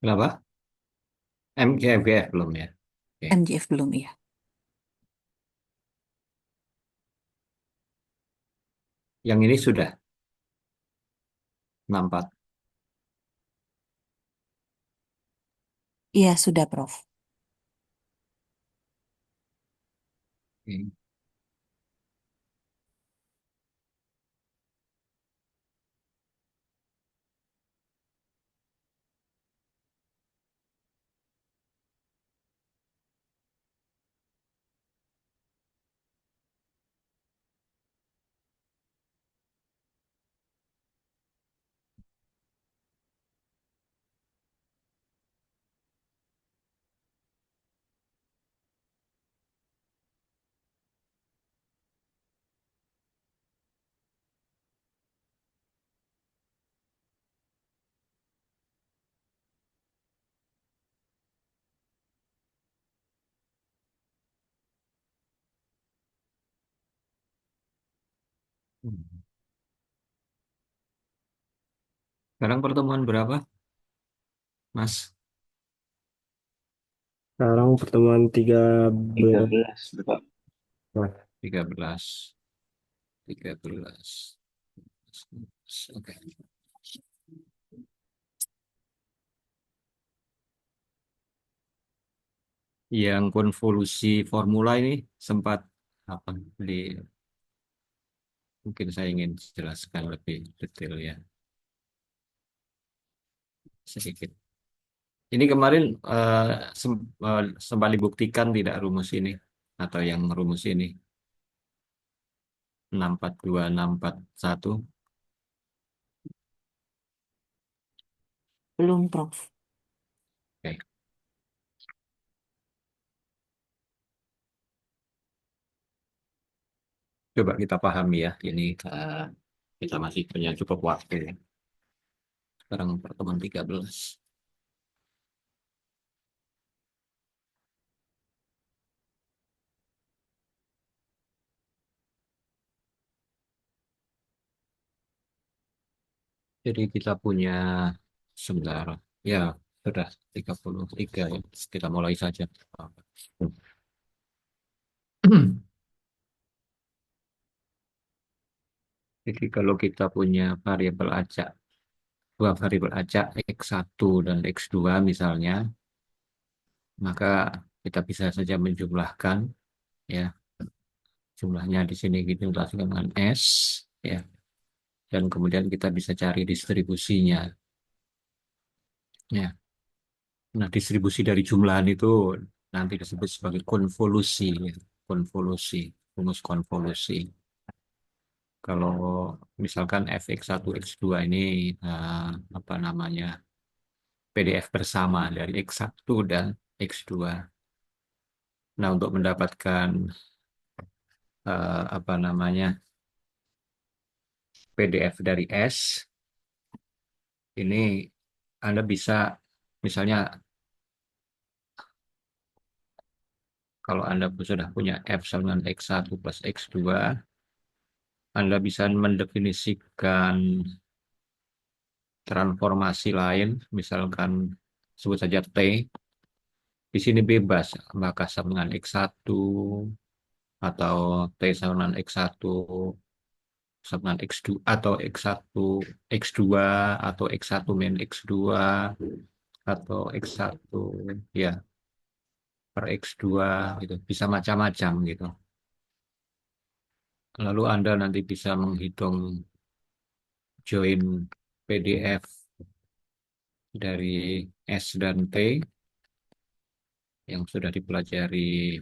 Kenapa? MGF belum ya? Oke. MGF belum ya? Yang ini sudah nampak. Iya, sudah, Prof. Oke. Sekarang pertemuan berapa, Mas? Sekarang pertemuan 13. 13 Bapak. Nah, 13. 13. Oke. Yang konvolusi formula ini sempat apa di mungkin saya ingin jelaskan lebih detail ya sedikit. Ini kemarin sempat dibuktikan tidak rumus ini atau yang rumus ini 642641. Belum, Prof. Oke. Coba kita pahami ya. Ini kita masih punya cukup waktu ya. Sekarang pertemuan 13. Jadi kita punya sebentar. Ya, sudah 33 ya. Kita mulai saja. Jadi kalau kita punya variabel acak, dua variabel acak X1 dan X2 misalnya, maka kita bisa saja menjumlahkan ya. Jumlahnya di sini gitu dengan S ya. Dan kemudian kita bisa cari distribusinya ya. Nah, distribusi dari jumlahan itu nanti disebut sebagai konvolusi ya. Konvolusi, rumus konvolusi. Kalau misalkan fx1 x2 ini apa namanya? PDF bersama dari X1 dan X2. Nah, untuk mendapatkan apa namanya PDF dari S, ini Anda bisa misalnya kalau Anda sudah punya F sama dengan X1 plus X2, Anda bisa mendefinisikan transformasi lain, misalkan sebut saja T, di sini bebas, maka sama dengan X1 atau T sama dengan X1 sama dengan X2 atau X1 X2 atau X1 min X2 atau X1 ya per X2 gitu bisa macam-macam gitu. Lalu Anda nanti bisa menghitung join PDF dari S dan T yang sudah dipelajari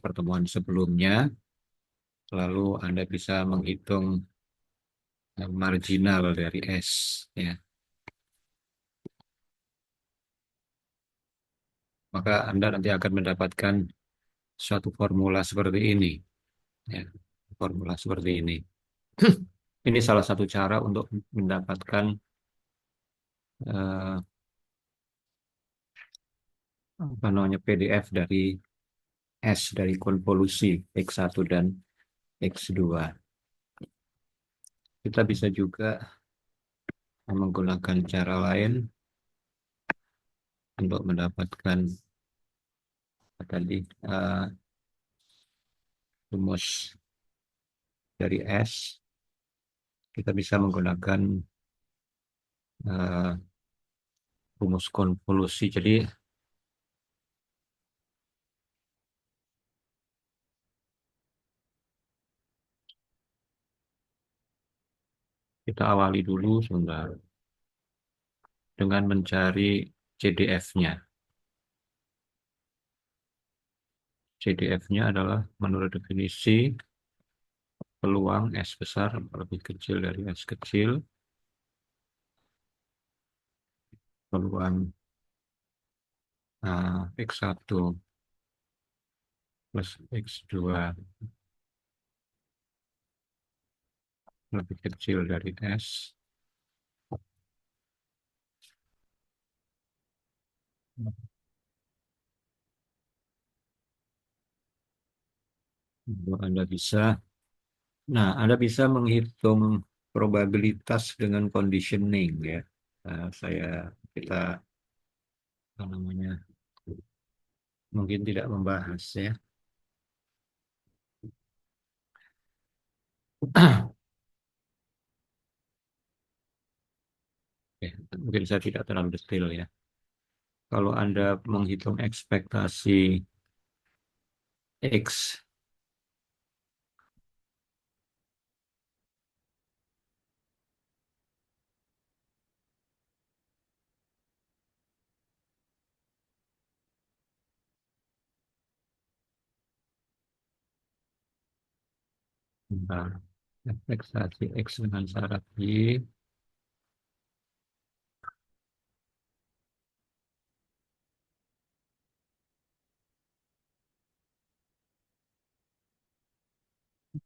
pertemuan sebelumnya. Lalu Anda bisa menghitung marginal dari S ya. Maka Anda nanti akan mendapatkan suatu formula seperti ini ya. Formula seperti ini. Ini salah satu cara untuk mendapatkan eh, apa namanya PDF dari S dari konvolusi X1 dan X2. Kita bisa juga menggunakan cara lain untuk mendapatkan apa tadi rumus dari S, kita bisa menggunakan eh, rumus konvolusi. Jadi kita awali dulu sebentar dengan mencari CDF-nya. CDF-nya adalah menurut definisi peluang S besar lebih kecil dari S kecil, peluang X1 plus X2 lebih kecil dari S. Anda bisa menghitung probabilitas dengan conditioning ya. Kita apa namanya mungkin tidak membahas ya. Oke, mungkin saya tidak terlalu detail ya. Kalau Anda menghitung ekspektasi X, bentar, ekspektasi X dengan syarat Y,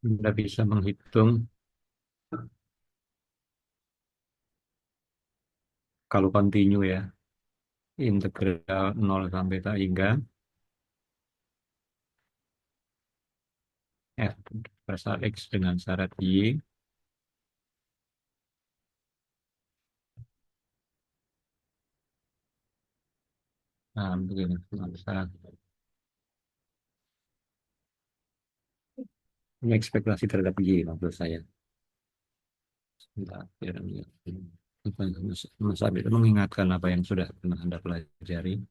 Anda bisa menghitung kalau continue ya, integral 0 sampai tak hingga F besar X dengan syarat Y. Nah, begini, ini ekspektasi terhadap Y maksud saya. Sebentar, biar lihat. Mas Abid mengingatkan apa yang sudah pernah Anda pelajari.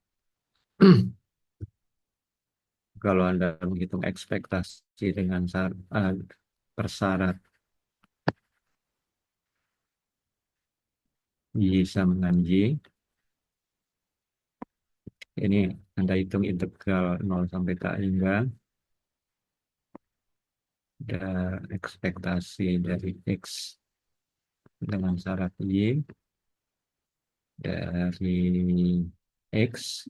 Kalau Anda menghitung ekspektasi dengan persyarat Y sama dengan Y, ini Anda hitung integral 0 sampai tak hingga ada ekspektasi dari X dengan syarat Y dari X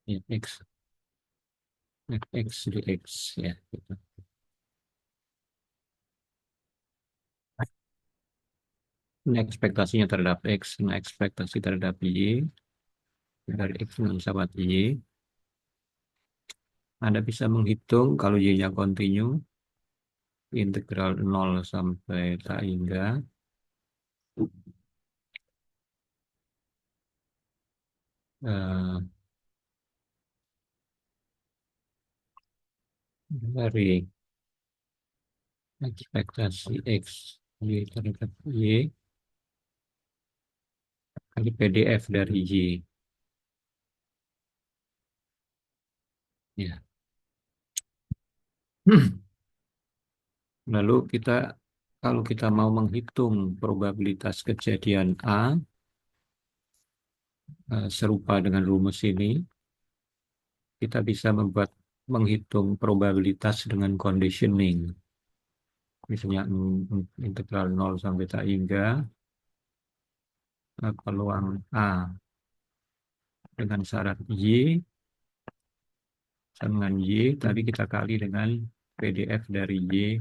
ya, X di X ya gitu. Ini ekspektasinya terhadap X, ini ekspektasi terhadap Y dari X dengan syarat Y. Anda bisa menghitung kalau Y-nya kontinu, integral 0 sampai tak hingga eh, dari ekspektasi X Y terhadap Y kali PDF dari Y. Ya. Lalu kalau kita mau menghitung probabilitas kejadian A serupa dengan rumus ini, kita bisa menghitung probabilitas dengan conditioning. Misalnya integral 0 sampai tak hingga peluang A dengan syarat Y sama dengan Y, tadi kita kali dengan PDF dari Y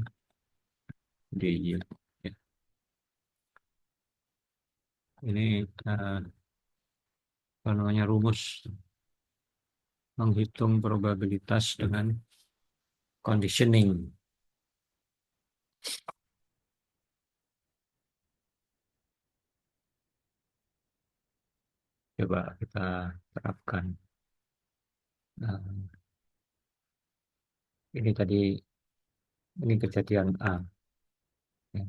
DY. Ya. Ini apa namanya rumus menghitung probabilitas dengan conditioning. Coba kita terapkan. Nah, ini tadi, ini kejadian A, ya.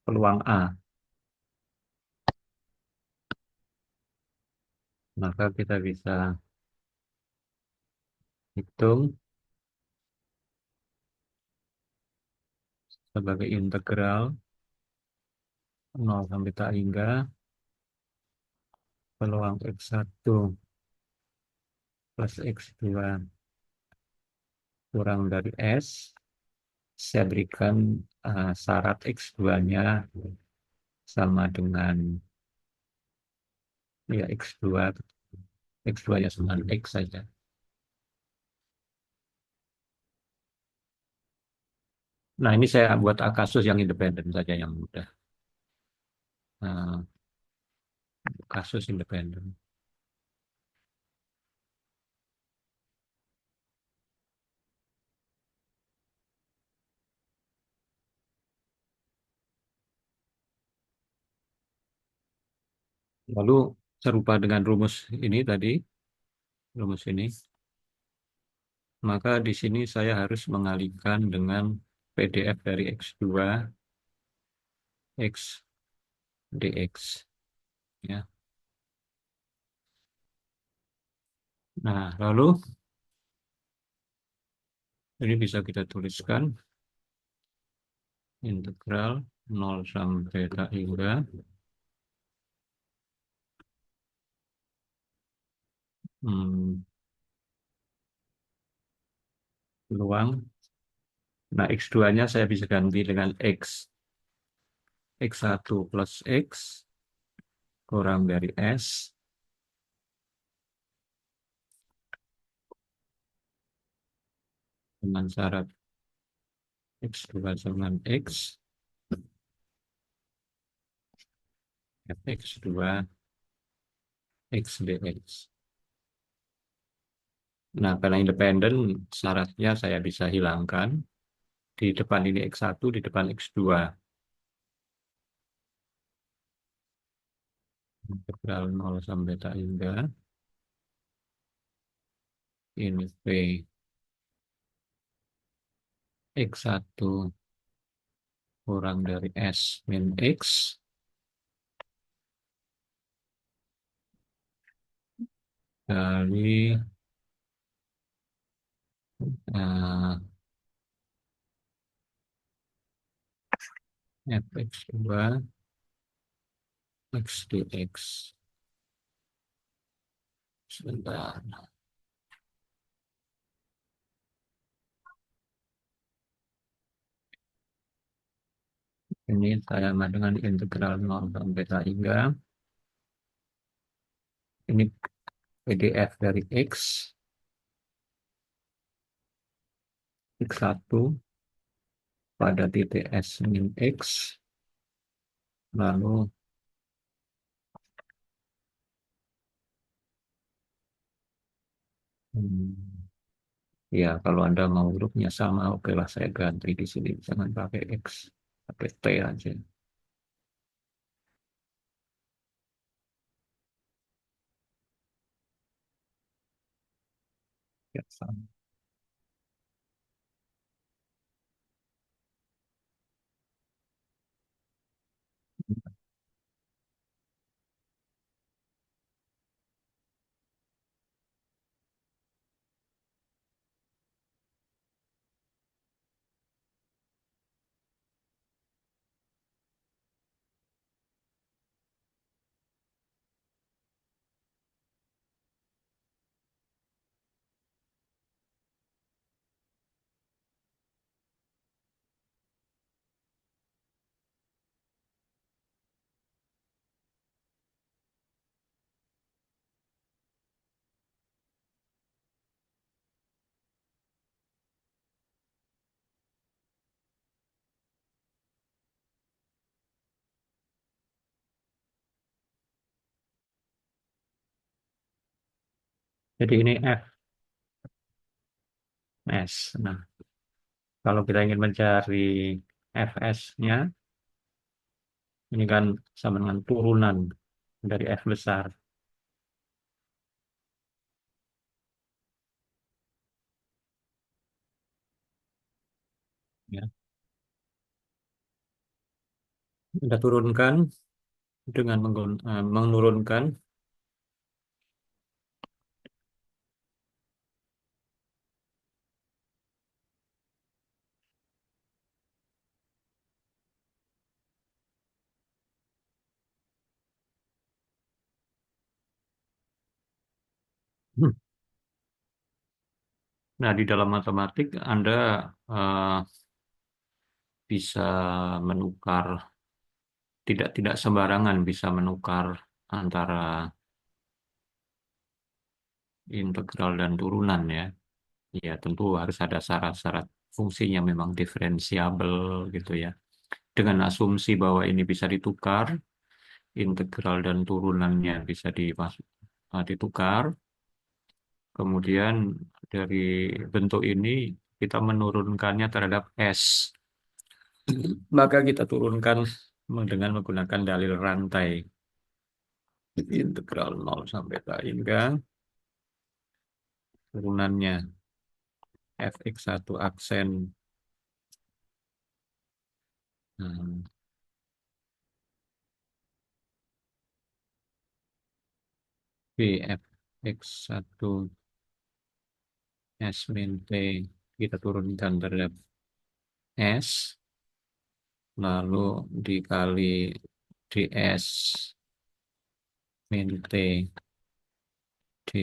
Peluang A. Maka kita bisa hitung sebagai integral 0 sampai tak hingga peluang X1 plus X2 kurang dari S. Saya berikan syarat X2-nya sama dengan ya X2, X2-nya sama dengan X saja. Nah, ini saya buat kasus yang independen saja yang mudah. Nah, kasus independen. Lalu serupa dengan rumus ini tadi, rumus ini, maka di sini saya harus mengalihkan dengan PDF dari X2, X dx. Ya. Nah, lalu ini bisa kita tuliskan integral 0 sampai tak hingga peluang. Nah, X2-nya saya bisa ganti dengan X. X1 plus X kurang dari S dengan syarat X2 dengan X, Fx2, X dx. Nah, karena independen, syaratnya saya bisa hilangkan. Di depan ini X1, di depan X2. Integral 0 sampai tak hingga. Ini V X1 kurang dari S min X dari uh, Fx2 X dx. Sebentar. Ini sama dengan integral 0 sampai tak hingga. Ini PDF dari X, X1 pada titik S min X, lalu ya kalau Anda mau hurufnya sama, oke lah saya ganti di sini, jangan pakai X, pakai T aja. Ya, sama. Jadi ini F S. Nah, kalau kita ingin mencari Fs-nya, ini kan sama dengan turunan dari F besar. Ya. Kita turunkan dengan menurunkan. Hmm. Nah, di dalam matematik Anda eh, bisa menukar, tidak sembarangan bisa menukar antara integral dan turunan ya. Ya, tentu harus ada syarat-syarat fungsinya memang diferensiabel gitu ya. Dengan asumsi bahwa ini bisa ditukar, integral dan turunannya bisa ditukar. Kemudian dari bentuk ini kita menurunkannya terhadap S. Maka kita turunkan dengan menggunakan dalil rantai. Integral 0 sampai tak hingga turunannya fx1 aksen hmm, bfx1 s min t kita turunkan terhadap s lalu dikali ds min t di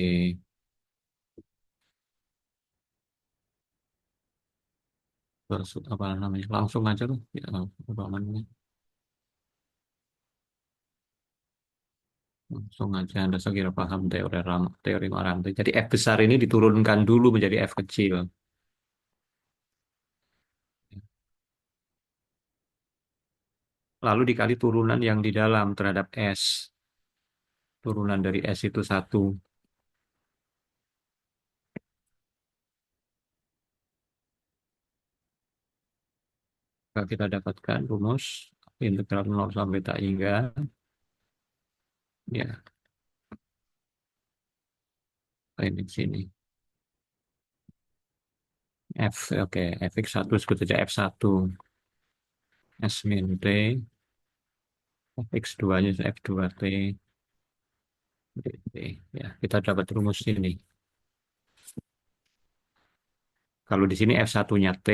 apa namanya langsung aja loh ya, apa namanya langsung aja Anda sekira paham teori rantai. Jadi F besar ini diturunkan dulu menjadi F kecil. Lalu dikali turunan yang di dalam terhadap S. Turunan dari S itu 1. Maka kita dapatkan rumus integral 0 sampai tak hingga. Ya, ini di sini. F, oke, fx1 sebut saja F1. S min T. X2-nya F2T. dt. Ya, kita dapat rumus ini. Kalau di sini F1-nya T,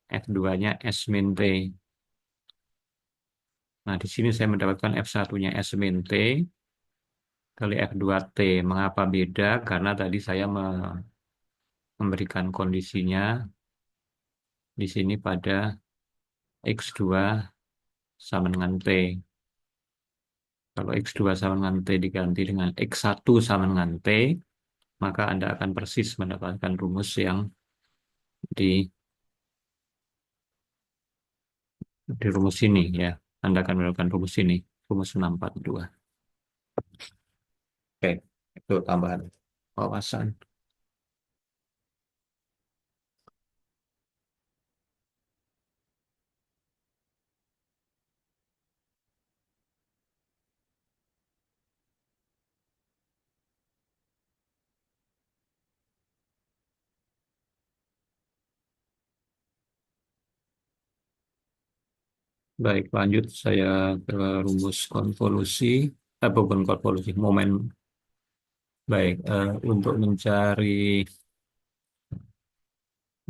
F2-nya S min T. Nah, di sini saya mendapatkan F1-nya S min T kali F2T. Mengapa beda? Karena tadi saya memberikan kondisinya di sini pada X2 sama dengan T. Kalau X2 sama dengan T diganti dengan X1 sama dengan T, maka Anda akan persis mendapatkan rumus yang di, di rumus ini ya. Anda akan mendapatkan rumus ini, rumus 642. Oke, itu tambahan wawasan. Baik, lanjut saya ke rumus konvolusi, bukan konvolusi, momen. Baik,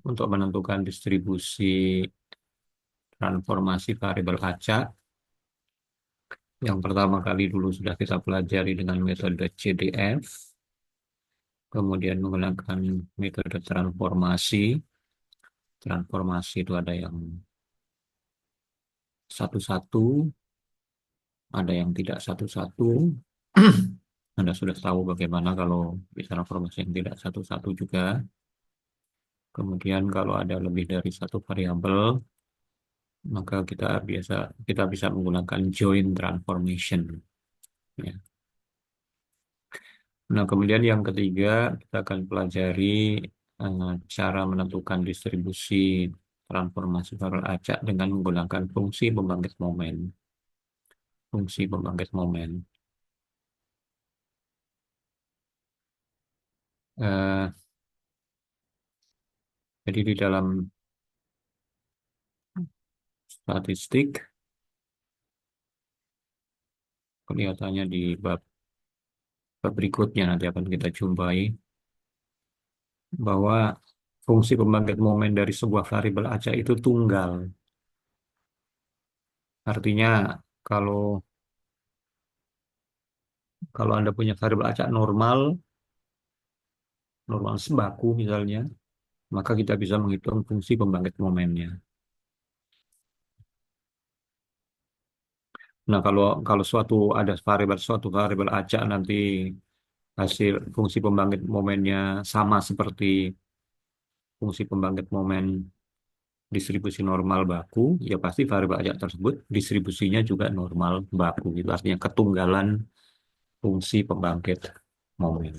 untuk menentukan distribusi transformasi variabel acak, yang pertama kali dulu sudah kita pelajari dengan metode CDF, kemudian menggunakan metode transformasi. Transformasi itu ada yang satu-satu, ada yang tidak satu-satu. Anda sudah tahu bagaimana kalau bisa transformasi yang tidak satu-satu juga. Kemudian kalau ada lebih dari satu variabel, maka kita bisa menggunakan joint transformation. Ya. Nah, kemudian yang ketiga kita akan pelajari cara menentukan distribusi transformasi variabel acak dengan menggunakan fungsi pembangkit momen. Fungsi pembangkit momen. Eh, jadi di dalam statistik kelihatannya di bab berikutnya nanti akan kita jumpai bahwa fungsi pembangkit momen dari sebuah variabel acak itu tunggal. Artinya kalau kalau Anda punya variabel acak normal, normal sebaku misalnya, maka kita bisa menghitung fungsi pembangkit momennya. Nah, kalau suatu variabel acak nanti hasil fungsi pembangkit momennya sama seperti fungsi pembangkit momen distribusi normal baku, ya pasti variabel acak tersebut distribusinya juga normal baku. Itu artinya ketunggalan fungsi pembangkit momen.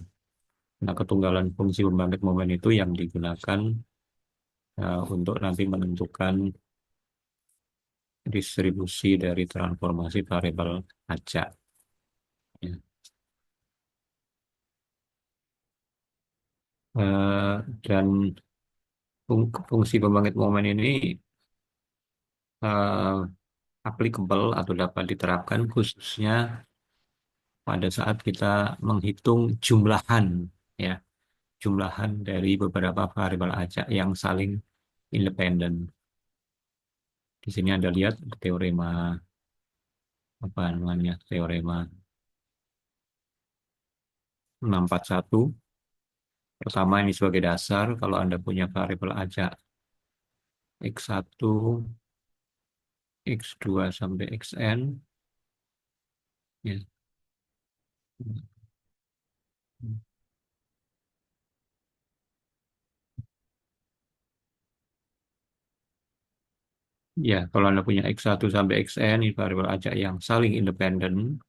Nah, ketunggalan fungsi pembangkit momen itu yang digunakan untuk nanti menentukan distribusi dari transformasi variabel acak. Ya. Dan fungsi pembangkit momen ini eh, applicable atau dapat diterapkan khususnya pada saat kita menghitung jumlahan, ya, jumlahan dari beberapa variabel acak yang saling independen. Di sini Anda lihat teorema apa namanya, teorema 641. Pertama ini sebagai dasar, kalau Anda punya variabel acak X1, X2 sampai Xn, ya. Ya, kalau Anda punya X1 sampai Xn, ini variabel acak yang saling independen,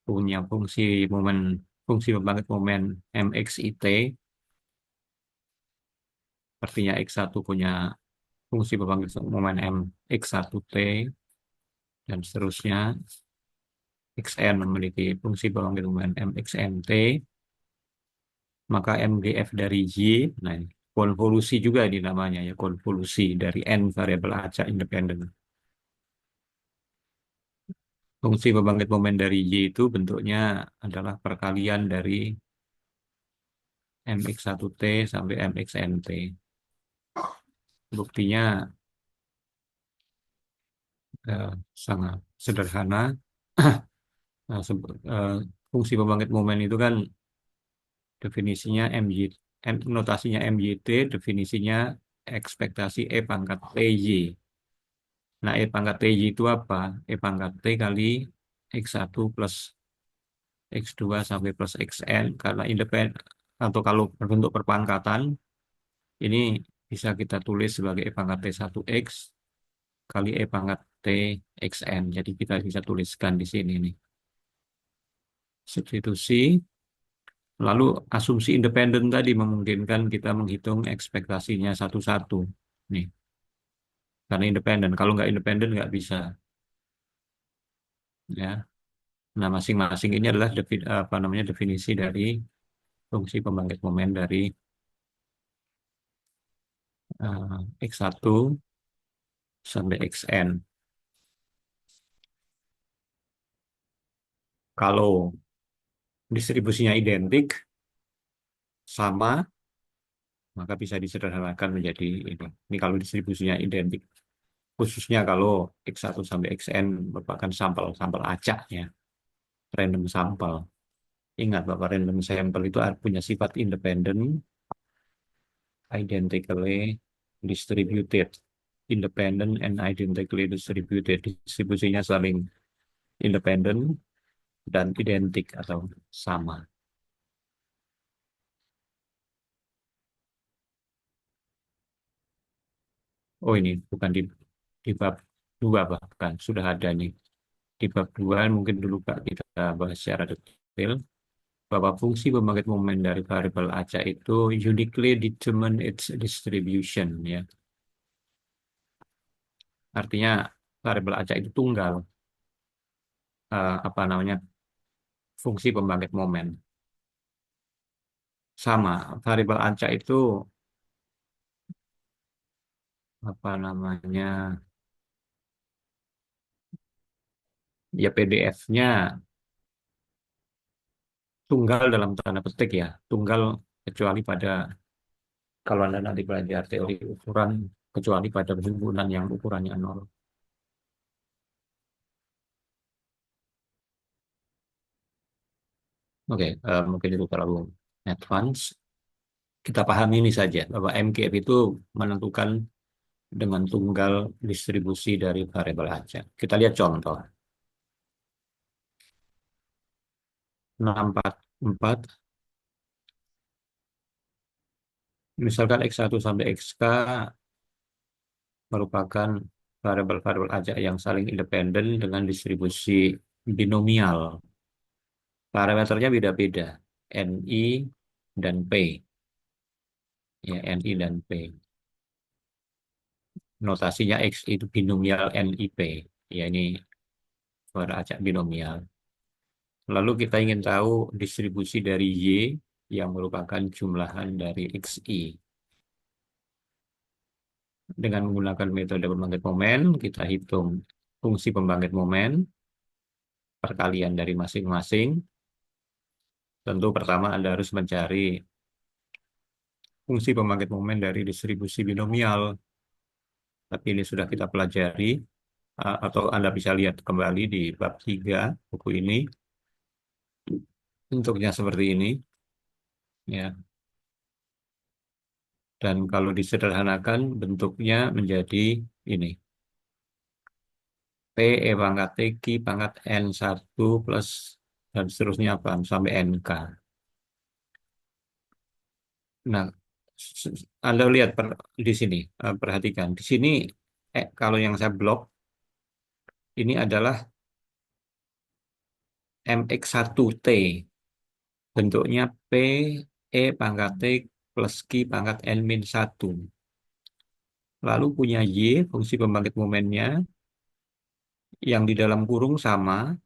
punya fungsi pembangkit momen MXIT, artinya X1 punya fungsi pembangkit momen MX1T, dan seterusnya. Xn memiliki fungsi pembangkit momen MXNT, maka MGF dari Y, nah ini, konvolusi juga di namanya ya, konvolusi dari N variabel acak independen. Fungsi pembangkit momen dari Y itu bentuknya adalah perkalian dari MX1T sampai MXNT. Buktinya eh, sangat sederhana. Nah, fungsi pembangkit momen itu kan definisinya notasinya MYT, definisinya ekspektasi E pangkat TY. Nah, E pangkat TY itu apa? E pangkat T kali X1 plus X2 sampai plus Xn, karena independen atau kalau berbentuk perpangkatan, ini bisa kita tulis sebagai E pangkat T1X kali E pangkat T Xn. Jadi kita bisa tuliskan di sini nih. Substitusi. Lalu asumsi independen tadi memungkinkan kita menghitung ekspektasinya satu-satu. Nih, karena independen. Kalau nggak independen nggak bisa. Ya. Nah, masing-masing ini adalah apa namanya, definisi dari fungsi pembangkit momen dari X1 sampai Xn. Kalau distribusinya identik, sama, maka bisa disederhanakan menjadi ini. Ini kalau distribusinya identik. Khususnya kalau X1 sampai Xn merupakan sampel-sampel acak, ya, random sampel. Ingat bahwa random sampel itu punya sifat independen, identically distributed. Independent and identically distributed. Distribusinya saling independen dan identik atau sama. Oh, ini bukan di bab 2 bahkan sudah ada nih. Di bab 2 mungkin dulu Pak kita bahas secara detail. bahwa fungsi pembangkit momen dari variabel acak itu uniquely determine its distribution, ya. Artinya variabel acak itu tunggal, apa namanya, fungsi pembangkit momen. Sama, variabel acak itu apa namanya, ya PDF-nya tunggal dalam tanda petik, ya, tunggal kecuali pada kalau Anda nanti belajar teori ukuran, kecuali pada himpunan yang ukurannya nol. Oke, mungkin itu terlalu advance. Kita pahami ini saja, bahwa MKF itu menentukan dengan tunggal distribusi dari variabel acak. Kita lihat contoh. 644, misalkan X1 sampai XK merupakan variabel-variabel acak yang saling independen dengan distribusi binomial. Parameternya beda-beda, NI dan P. Ya, NI dan P. Notasinya X itu binomial NIP. Ya, ini variabel acak binomial. Lalu kita ingin tahu distribusi dari Y yang merupakan jumlahan dari XI. Dengan menggunakan metode pembangkit momen, kita hitung fungsi pembangkit momen, perkalian dari masing-masing. Tentu pertama Anda harus mencari fungsi pembangkit momen dari distribusi binomial. Tapi ini sudah kita pelajari, atau Anda bisa lihat kembali di bab 3 buku ini. Bentuknya seperti ini, ya. Dan kalau disederhanakan, bentuknya menjadi ini. P E pangkat T Q pangkat N1 plus dan seterusnya apa sampai NK. Nah, Anda lihat di sini, perhatikan. Di sini, kalau yang saya blok, ini adalah MX1T. Bentuknya P E pangkat T plus Q pangkat N-1. Lalu punya Y, fungsi pembangkit momennya, yang di dalam kurung sama,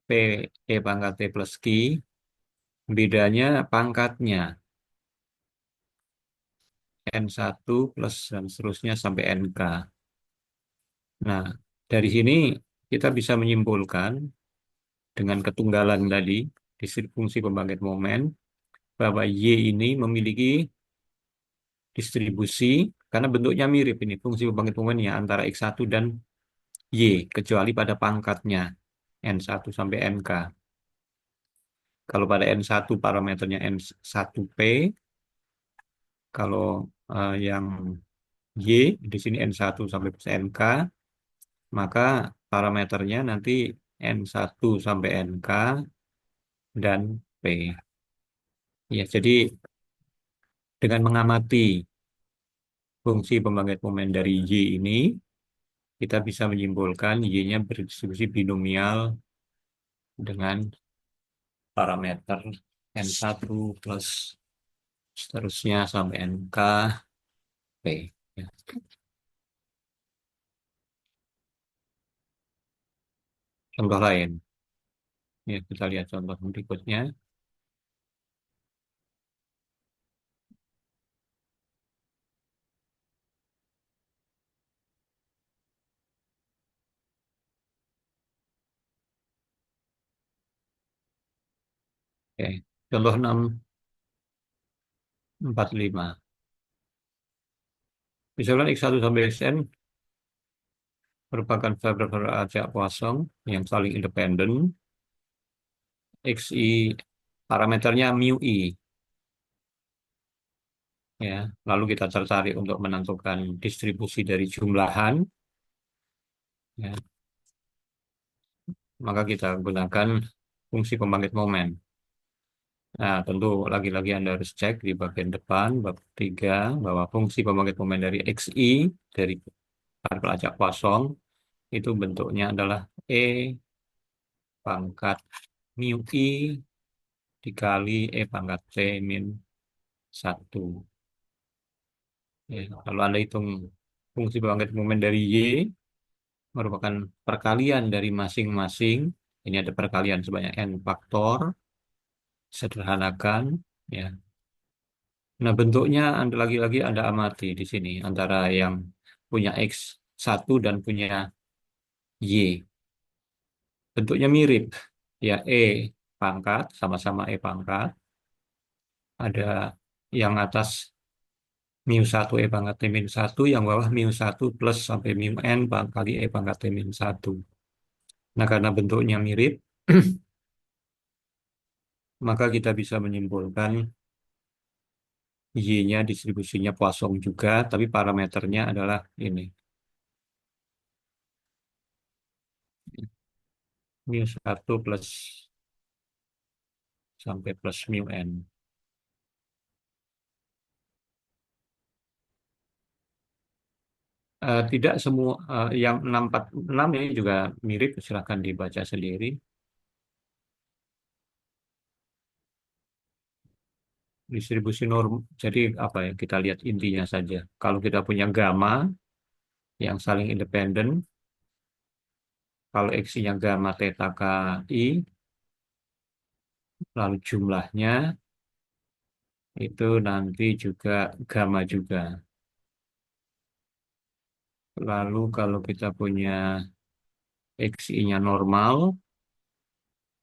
P E pangkat T plus Q, bedanya pangkatnya, N1 plus dan seterusnya sampai NK. Nah, dari sini kita bisa menyimpulkan dengan ketunggalan tadi, fungsi pembangkit momen, bahwa Y ini memiliki distribusi, karena bentuknya mirip ini, fungsi pembangkit momennya antara X1 dan Y, kecuali pada pangkatnya, N1 sampai NK. Kalau pada N1 parameternya N1P, kalau yang Y, di sini N1 sampai plus NK, maka parameternya nanti N1 sampai NK dan P. Ya, jadi dengan mengamati fungsi pembangkit momen dari Y ini, kita bisa menyimpulkan Y-nya berdistribusi binomial dengan parameter N1 plus seterusnya sampai NK, P. Ya. Contoh lain, ya, kita lihat contoh berikutnya. Oke. Contoh 645. Misalkan X1 sampai Xn merupakan variabel acak kosong yang saling independen. XI parameternya mu I. Ya, lalu kita tertarik untuk menentukan distribusi dari jumlahan. Ya, maka kita gunakan fungsi pembangkit momen. Nah, tentu lagi-lagi Anda harus cek di bagian depan, bab 3, bahwa fungsi pembangkit momen dari XI, dari variabel acak kosong, itu bentuknya adalah E pangkat mu I dikali E pangkat T min 1. Ya, kalau Anda hitung fungsi pembangkit momen dari Y, merupakan perkalian dari masing-masing. Ini ada perkalian sebanyak N faktor, sederhanakan. Ya. Nah, bentuknya Anda lagi-lagi Anda amati di sini, antara yang punya X1 dan punya Y. Bentuknya mirip. Ya, E pangkat, sama-sama E pangkat. Ada yang atas mu 1 E pangkat T min 1, yang bawah mu 1 plus sampai mu N kali E pangkat T min 1. Nah, karena bentuknya mirip, maka kita bisa menyimpulkan Y-nya distribusinya Poisson juga, tapi parameternya adalah ini. mu 1 plus sampai plus mu N. Tidak semua, yang 646 ini juga mirip, silahkan dibaca sendiri. Distribusi norm, jadi apa ya, kita lihat intinya saja. Kalau kita punya gamma yang saling independen, kalau X-nya gamma theta KI, lalu jumlahnya itu nanti juga gamma juga. Lalu kalau kita punya XI-nya normal,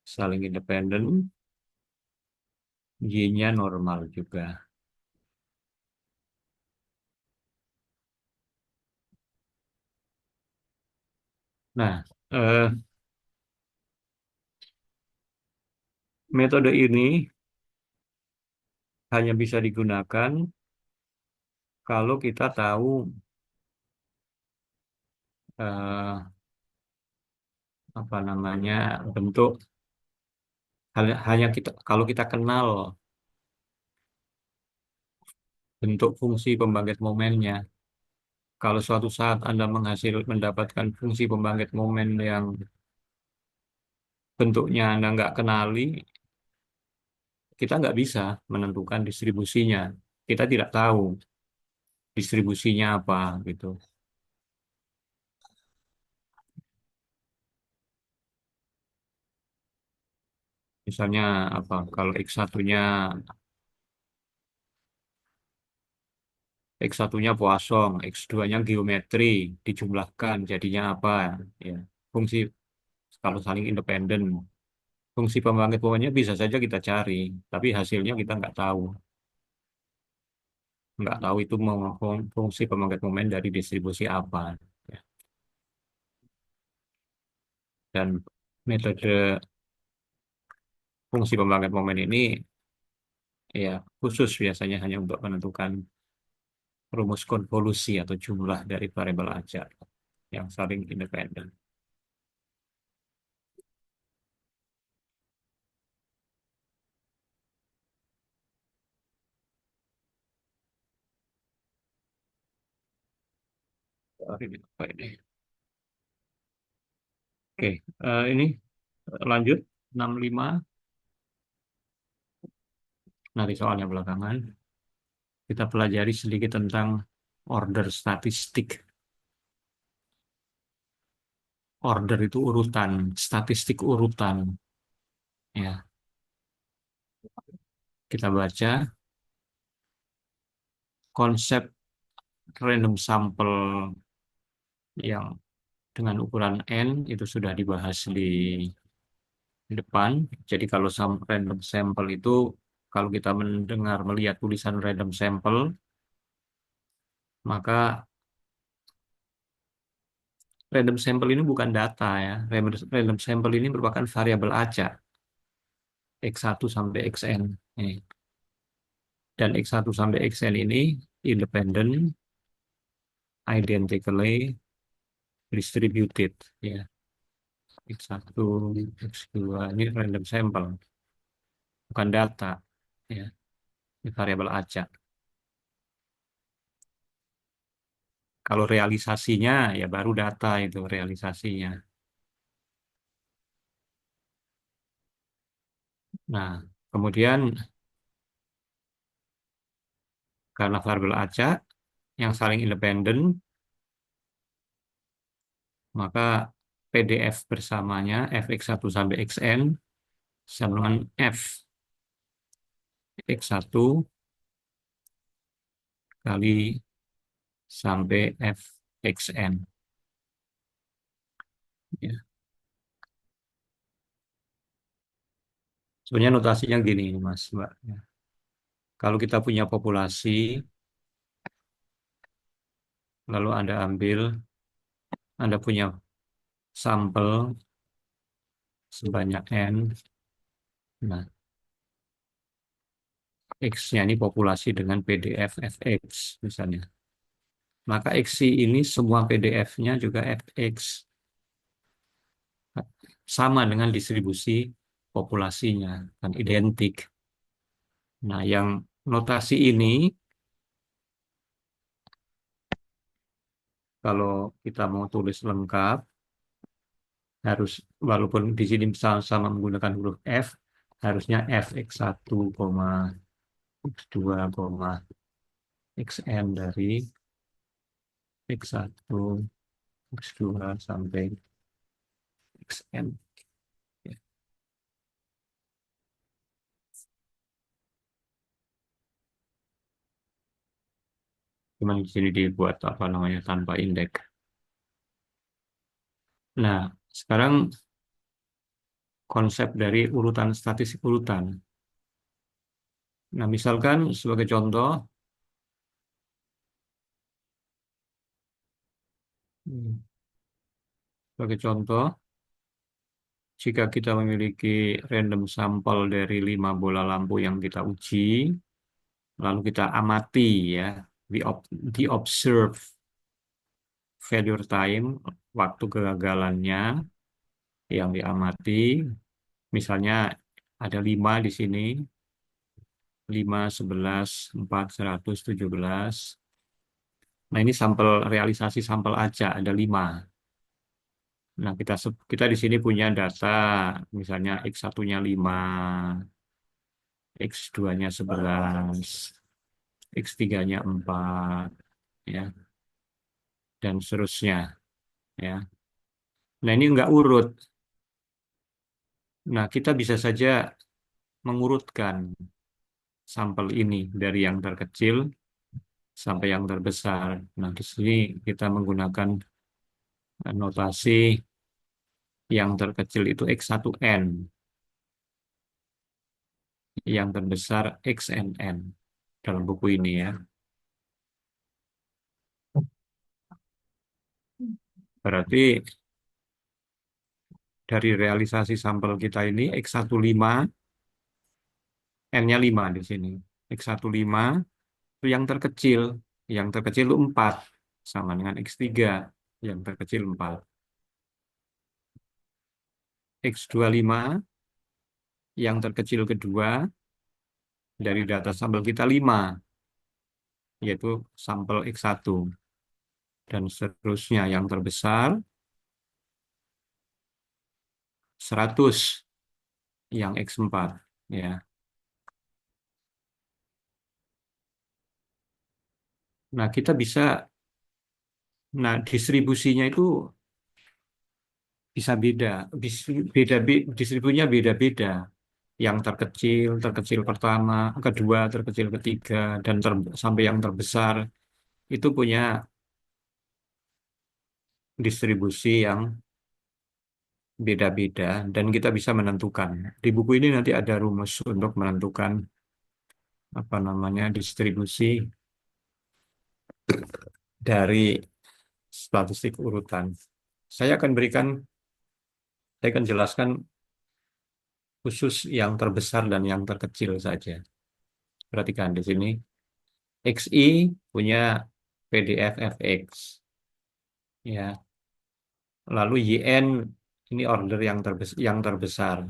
saling independen, Y-nya normal juga. Nah, metode ini hanya bisa digunakan kalau kita tahu eh, apa namanya, bentuk, hanya kita kalau kita kenal bentuk fungsi pembangkit momennya. Kalau suatu saat Anda mendapatkan fungsi pembangkit momen yang bentuknya Anda nggak kenali, kita nggak bisa menentukan distribusinya. Kita tidak tahu distribusinya apa gitu. Misalnya apa? Kalau X1-nya Poisson, X2-nya geometri, dijumlahkan jadinya apa? Ya, fungsi kalau saling independen, fungsi pembangkit momennya bisa saja kita cari, tapi hasilnya kita nggak tahu itu fungsi pembangkit momen dari distribusi apa. Ya. Dan metode fungsi pembangkit momen ini ya khusus biasanya hanya untuk menentukan rumus konvolusi atau jumlah dari variabel ajar yang saling independen. Apa ini? Oke, ini lanjut 65. Nanti soalnya belakangan. Kita pelajari sedikit tentang order statistik. Order itu urutan, statistik urutan. Ya, kita baca konsep random sample yang dengan ukuran N itu sudah dibahas di depan. Jadi kalau random sample itu, kalau kita melihat tulisan random sample, maka random sample ini bukan data ya. Random sample ini merupakan variabel acak X1 sampai Xn. Ini. Dan X1 sampai Xn ini independent, identically distributed. Ya. X1, X2, ini random sample, bukan data. Ya. Ini variabel acak. Kalau realisasinya, ya baru data itu realisasinya. Nah, kemudian karena variabel acak yang saling independen, maka PDF bersamanya fx1 sampai xn sama dengan f x1 kali sampai f xn. Ya. Sebenarnya notasinya gini, Mas, Mbak. Ya. Kalau kita punya populasi, lalu Anda punya sampel sebanyak n. Nah, X-nya ini populasi dengan PDF fx misalnya. Maka XC ini semua PDF-nya juga fx. Sama dengan distribusi populasinya, kan identik. Nah, yang notasi ini, kalau kita mau tulis lengkap, harus, walaupun di sini sama-sama menggunakan huruf F, harusnya fx1, x2, xn dari x1, x2 sampai xn. Ya. Cuman di sini dibuat apa namanya tanpa indeks. Nah, sekarang konsep dari urutan statistik urutan. Nah, misalkan sebagai contoh, hmm, sebagai contoh, jika kita memiliki random sampel dari 5 bola lampu yang kita uji, lalu kita amati ya, di observe failure time, waktu kegagalannya yang diamati, misalnya ada 5 di sini, 5, 11, 4, 117. Nah, ini sampel realisasi sampel aja, ada 5. Nah, kita di sini punya data, misalnya X1-nya 5, X2-nya 11, X3-nya 4, ya, dan seterusnya, ya. Nah, ini enggak urut. Nah, kita bisa saja mengurutkan sampel ini dari yang terkecil sampai yang terbesar. Nah, di sini kita menggunakan notasi yang terkecil itu X1N, yang terbesar XNN dalam buku ini ya. Berarti dari realisasi sampel kita ini X15, N-nya 5 di sini. X15 itu yang terkecil. Yang terkecil itu 4. Sama dengan X3. Yang terkecil 4. X25 yang terkecil kedua dari data sampel kita 5. Yaitu sampel X1. Dan seterusnya yang terbesar 100 yang X4. Ya. Nah, kita bisa, nah distribusinya itu bisa beda, distribusinya beda-beda. Yang terkecil, terkecil pertama, kedua, terkecil ketiga, dan sampai yang terbesar itu punya distribusi yang beda-beda dan kita bisa menentukan. Di buku ini nanti ada rumus untuk menentukan apa namanya distribusi dari statistik urutan. Saya akan jelaskan khusus yang terbesar dan yang terkecil saja. Perhatikan di sini. XI punya PDF FX. Ya. Lalu YN ini order yang terbesar.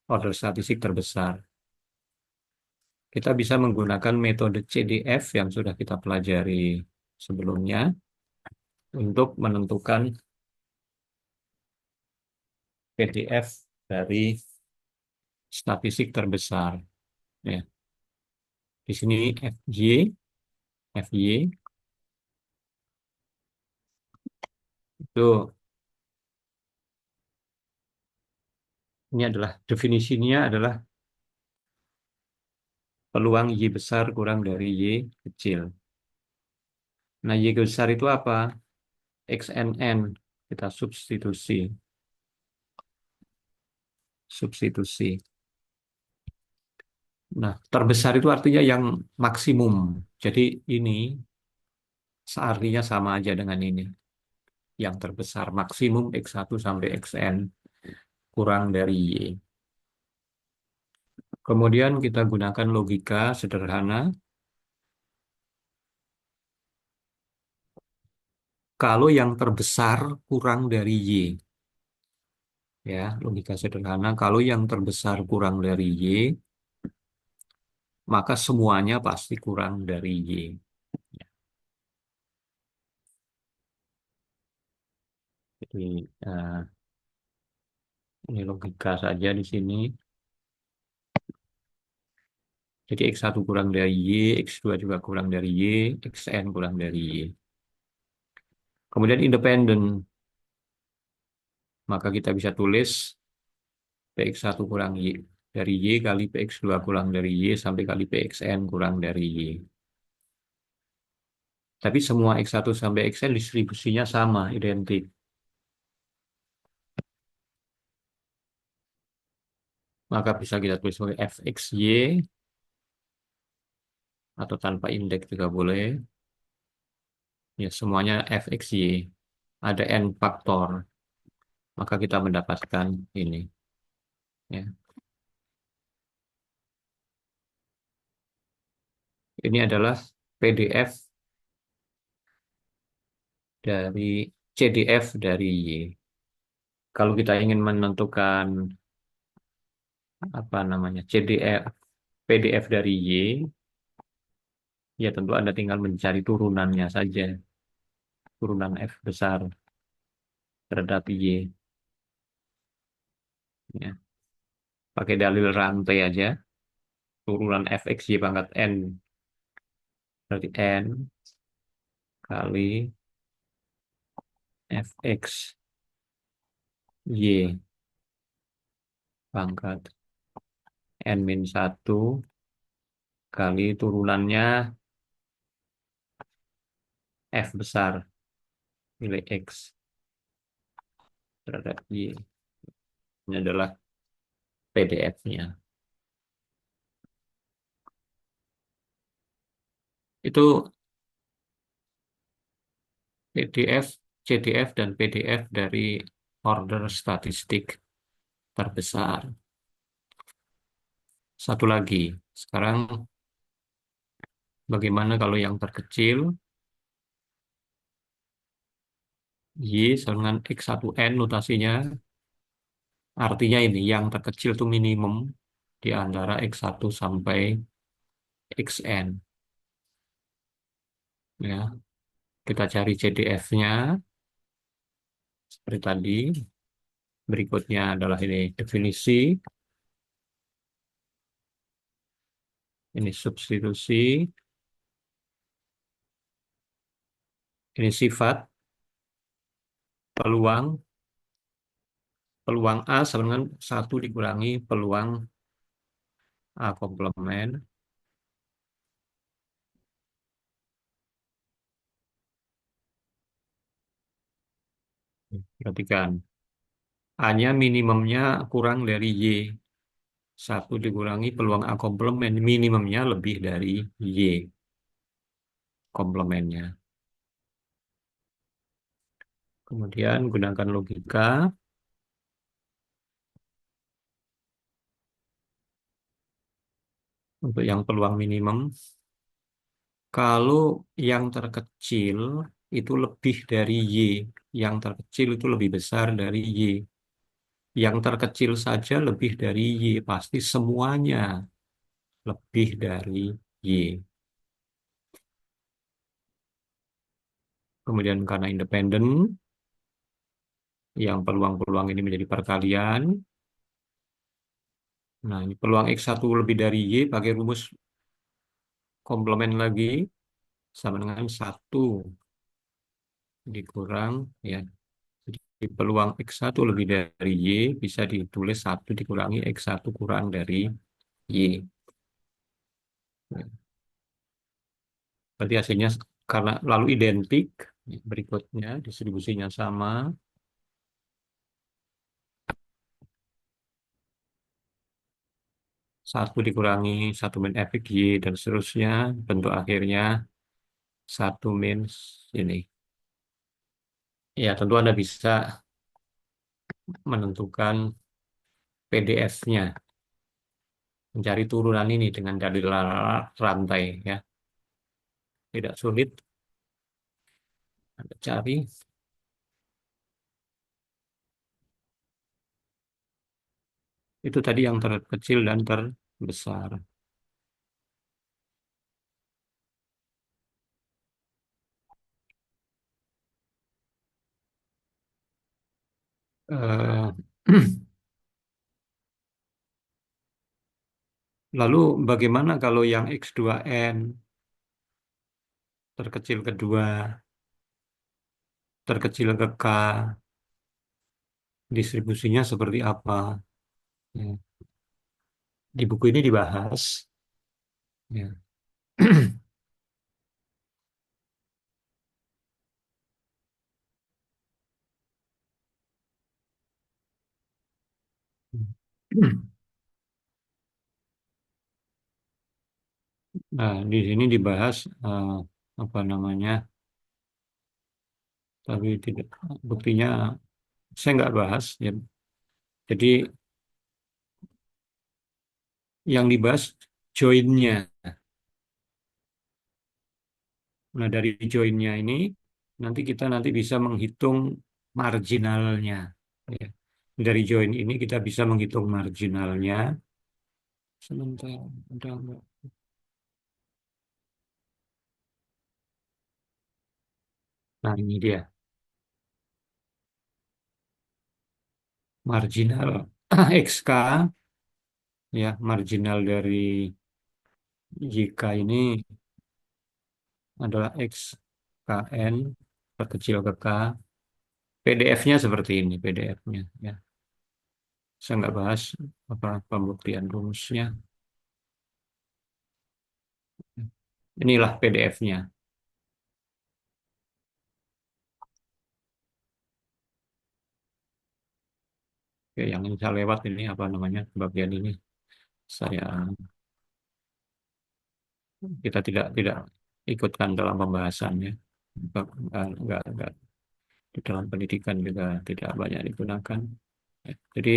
Order statistik terbesar. Kita bisa menggunakan metode CDF yang sudah kita pelajari sebelumnya untuk menentukan PDF dari statistik terbesar. Ya, di sini FY itu ini adalah definisinya adalah peluang Y besar kurang dari Y kecil. Nah, Y besar itu apa? XNN. Kita substitusi. Nah, terbesar itu artinya yang maksimum. Jadi ini seartinya sama aja dengan ini. Yang terbesar maksimum X1 sampai XN kurang dari Y. Kemudian kita gunakan logika sederhana. Kalau yang terbesar kurang dari Y. Ya, logika sederhana. Kalau yang terbesar kurang dari Y, maka semuanya pasti kurang dari Y. Jadi, eh, ini logika saja di sini. Jadi X1 kurang dari Y, X2 juga kurang dari Y, Xn kurang dari Y. Kemudian independen, maka kita bisa tulis Px1 kurang Y dari Y kali Px2 kurang dari Y sampai kali Pxn kurang dari Y. Tapi semua X1 sampai Xn distribusinya sama, identik. Maka bisa kita tulis sebagai Fxy atau tanpa indeks juga boleh. Ya, semuanya Fxy. Ada n faktor. Maka kita mendapatkan ini. Ya. Ini adalah PDF dari CDF dari Y. Kalau kita ingin menentukan apa namanya PDF dari Y, ya tentu Anda tinggal mencari turunannya saja, turunan F besar terhadap Y. Ya. Pakai dalil rantai aja, turunan Fx Y pangkat N berarti N kali Fx Y pangkat N-1 kali turunannya F besar nilai X terhadap Y. Ini adalah PDF-nya. Itu PDF, CDF, dan PDF dari order statistik terbesar. Satu lagi, sekarang bagaimana kalau yang terkecil? Y sama dengan X1N notasinya. Artinya ini, yang terkecil itu minimum di antara X1 sampai XN. Ya, kita cari CDF-nya seperti tadi. Berikutnya adalah ini definisi. Ini substitusi. Ini sifat, peluang. Peluang A sama dengan 1 dikurangi peluang A komplement. Perhatikan. A-nya minimumnya kurang dari Y. 1 dikurangi peluang A komplement. Minimumnya lebih dari Y komplementnya. Kemudian gunakan logika. Untuk yang peluang minimum. Kalau yang terkecil itu lebih dari Y. Yang terkecil itu lebih besar dari Y. Yang terkecil saja lebih dari Y. Pasti semuanya lebih dari Y. Kemudian karena independen, yang peluang-peluang ini menjadi perkalian, Nah, ini peluang X1 lebih dari Y pakai rumus komplement lagi sama dengan 1 dikurang, ya. Jadi peluang X1 lebih dari Y bisa ditulis 1 dikurangi X1 kurang dari Y. Berarti hasilnya karena lalu identik, berikutnya distribusinya sama, 1 dikurangi 1 min efek Y dan seterusnya, bentuk akhirnya 1 min ini. Ya, tentu Anda bisa menentukan PDF-nya, mencari turunan ini dengan dalil rantai, ya. Tidak sulit, Anda cari. Itu tadi yang terkecil dan terbesar. Eh, Lalu bagaimana kalau yang X2N terkecil kedua, terkecil ke K, distribusinya seperti apa? Ya. Di buku ini dibahas. Ya. Nah, di sini dibahas apa namanya, tapi tidak buktinya saya nggak bahas. Ya. Jadi yang dibahas joinnya. Nah, dari joinnya ini nanti kita bisa menghitung marginalnya. Ya. Dari join ini kita bisa menghitung marginalnya. Sebentar, ada nggak? Nah, ini dia marginal XK, ya, marginal dari JK ini adalah XKN terkecil ke K. PDF-nya seperti ini, PDF-nya, ya. Saya nggak bahas apa pembuktian rumusnya. Inilah PDF-nya. Oke, yang ini saya lewat ini apa namanya bagian ini. Saya Kita tidak ikutkan dalam pembahasannya. Nggak, di dalam pendidikan juga tidak banyak digunakan. Ya, jadi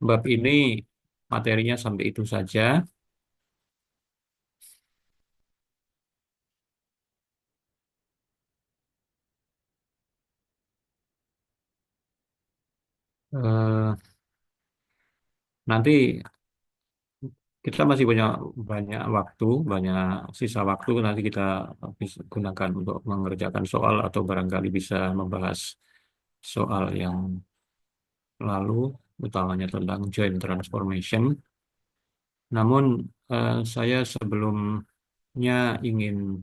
bab ini materinya sampai itu saja. Eh, Nanti kita masih punya banyak waktu, banyak sisa waktu. Nanti kita bisa gunakan untuk mengerjakan soal atau barangkali bisa membahas soal yang lalu, utamanya tentang joint transformation. Namun saya sebelumnya ingin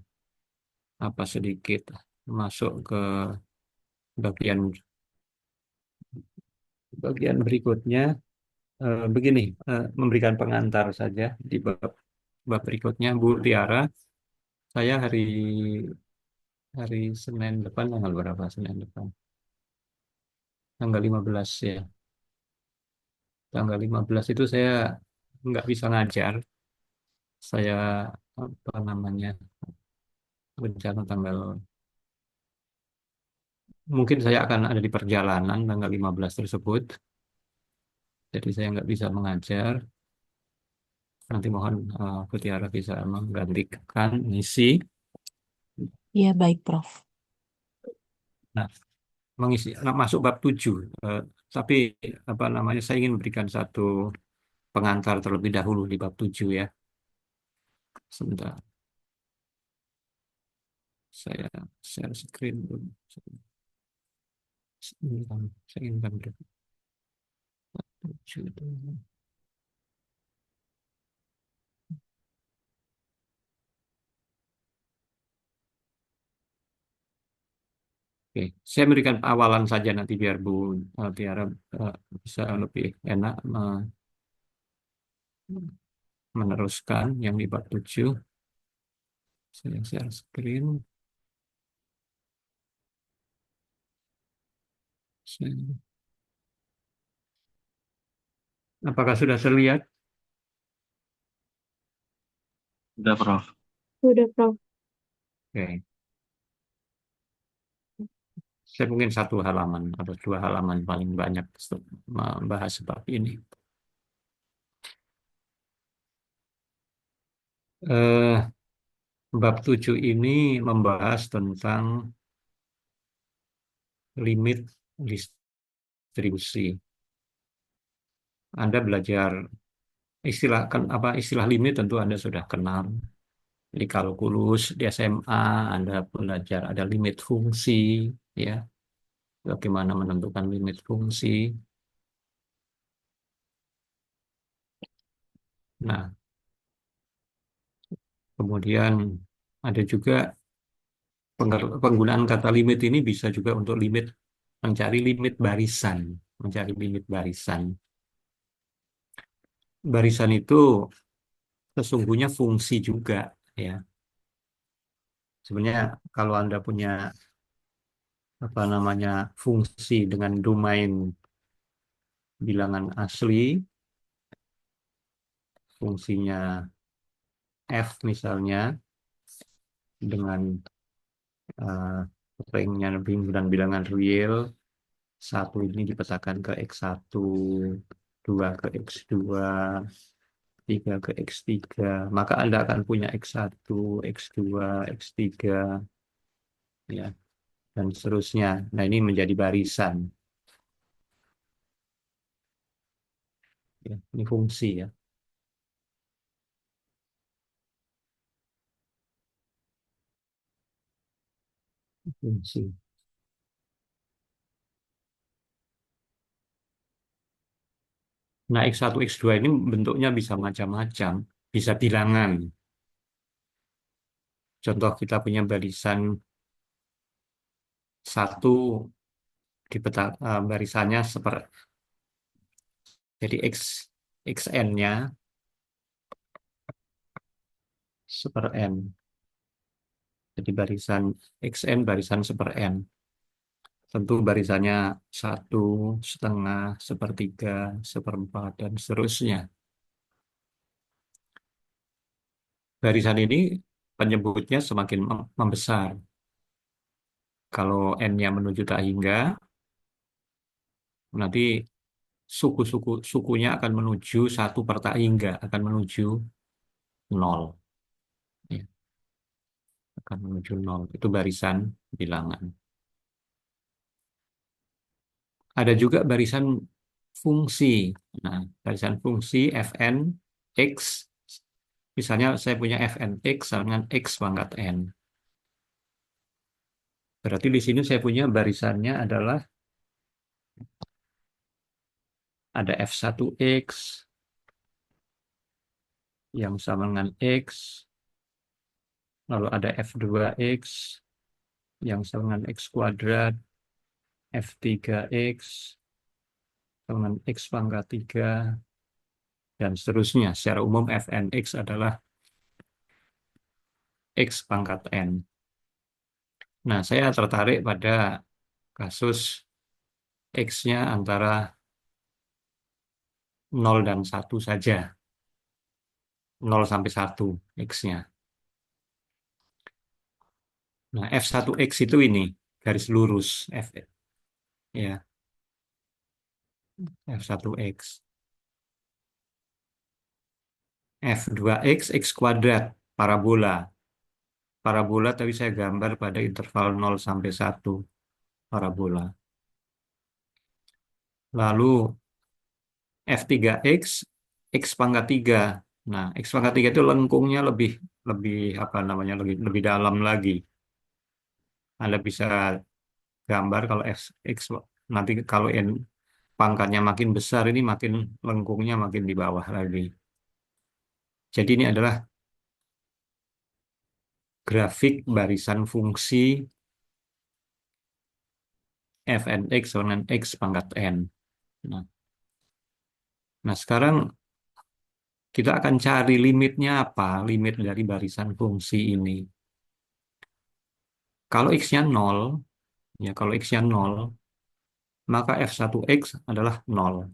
apa sedikit masuk ke bagian bagian berikutnya. Begini, memberikan pengantar saja di bab bab berikutnya, Bu Tiara. Saya hari hari Senin depan, tanggal berapa Senin depan? Tanggal 15, ya. Tanggal 15 itu saya nggak bisa ngajar. Saya apa namanya rencana tanggal mungkin saya akan ada di perjalanan tanggal 15 tersebut. Jadi saya nggak bisa mengajar. Nanti mohon Bu Tiara bisa menggantikan ngisi. Iya, baik, Prof. Nah, masuk bab 7. Eh, tapi apa namanya saya ingin berikan satu pengantar terlebih dahulu di bab 7, ya. Sebentar, saya share screen dulu. Sebentar, saya ingin bab 7 dulu. Oke, saya berikan awalan saja nanti biar Bu Tiara bisa lebih enak meneruskan yang di bab 7. Saya share screen. Saya- Apakah sudah terlihat? Udah, Prof. Udah, Prof. Oke. Saya mungkin satu halaman atau dua halaman paling banyak untuk membahas bab ini. Eh, Bab 7 ini membahas tentang limit distribusi. Anda belajar istilah kan apa istilah limit tentu Anda sudah kenal. Di kalkulus di SMA Anda belajar ada limit fungsi, ya. Bagaimana menentukan limit fungsi. Nah, kemudian ada juga penggunaan kata limit ini bisa juga untuk mencari limit barisan, mencari limit barisan. Barisan itu sesungguhnya fungsi juga, ya. Sebenarnya kalau Anda punya apa namanya fungsi dengan domain bilangan asli, fungsinya f misalnya dengan ringnya dan bilangan real, satu ini dipetakan ke x1, dua ke x2, tiga ke x3, maka Anda akan punya x1, x2, x3, ya, dan seterusnya. Nah, ini menjadi barisan. Ya, ini fungsi, ya. Fungsi. Nah, X1, X2 ini bentuknya bisa macam-macam. Bisa bilangan. Contoh kita punya barisan satu di peta, barisannya jadi XN-nya seper N. Jadi barisan XN barisan seper N. Tentu barisannya satu, setengah, sepertiga, seperempat, dan seterusnya. Barisan ini penyebutnya semakin membesar. Kalau N-nya menuju tak hingga, nanti sukunya akan menuju satu per tak hingga, akan menuju nol. Ya, akan menuju nol. Itu barisan bilangan. Ada juga barisan fungsi. Nah, barisan fungsi Fn X. Misalnya saya punya Fn X sama dengan X pangkat N. Berarti di sini saya punya barisannya adalah ada F1X yang sama dengan X. Lalu ada F2X yang sama dengan X kuadrat. F3X dengan X pangkat 3, dan seterusnya. Secara umum Fnx adalah X pangkat N. Nah, saya tertarik pada kasus X-nya antara 0 dan 1 saja. 0 sampai 1 X-nya. Nah, F1X itu ini, garis lurus. Ya, F1X. F2X, X kuadrat, parabola. Parabola, tapi saya gambar pada interval 0 sampai 1. Parabola. Lalu F3X, X pangkat 3. Nah, X pangkat 3 itu lengkungnya lebih lebih apa namanya lebih dalam lagi. Anda bisa gambar kalau X nanti kalau N pangkatnya makin besar ini makin lengkungnya makin di bawah lagi. Jadi ini adalah grafik barisan fungsi fn x sama dengan x pangkat n. Nah, sekarang kita akan cari limitnya apa, limit dari barisan fungsi ini. Kalau x-nya 0, ya kalau x-nya 0, maka f1x adalah 0.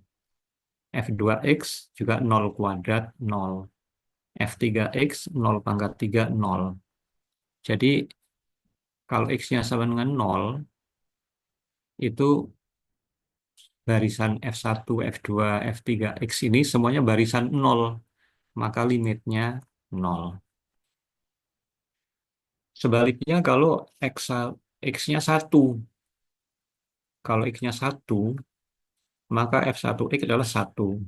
F2x juga 0 kuadrat, 0. F3x 0 pangkat 3, 0. Jadi kalau x-nya sama dengan 0, itu barisan F1, F2, F3, X ini semuanya barisan 0. Maka limitnya 0. Sebaliknya kalau X-nya 1. Kalau X-nya 1, maka F1X adalah 1.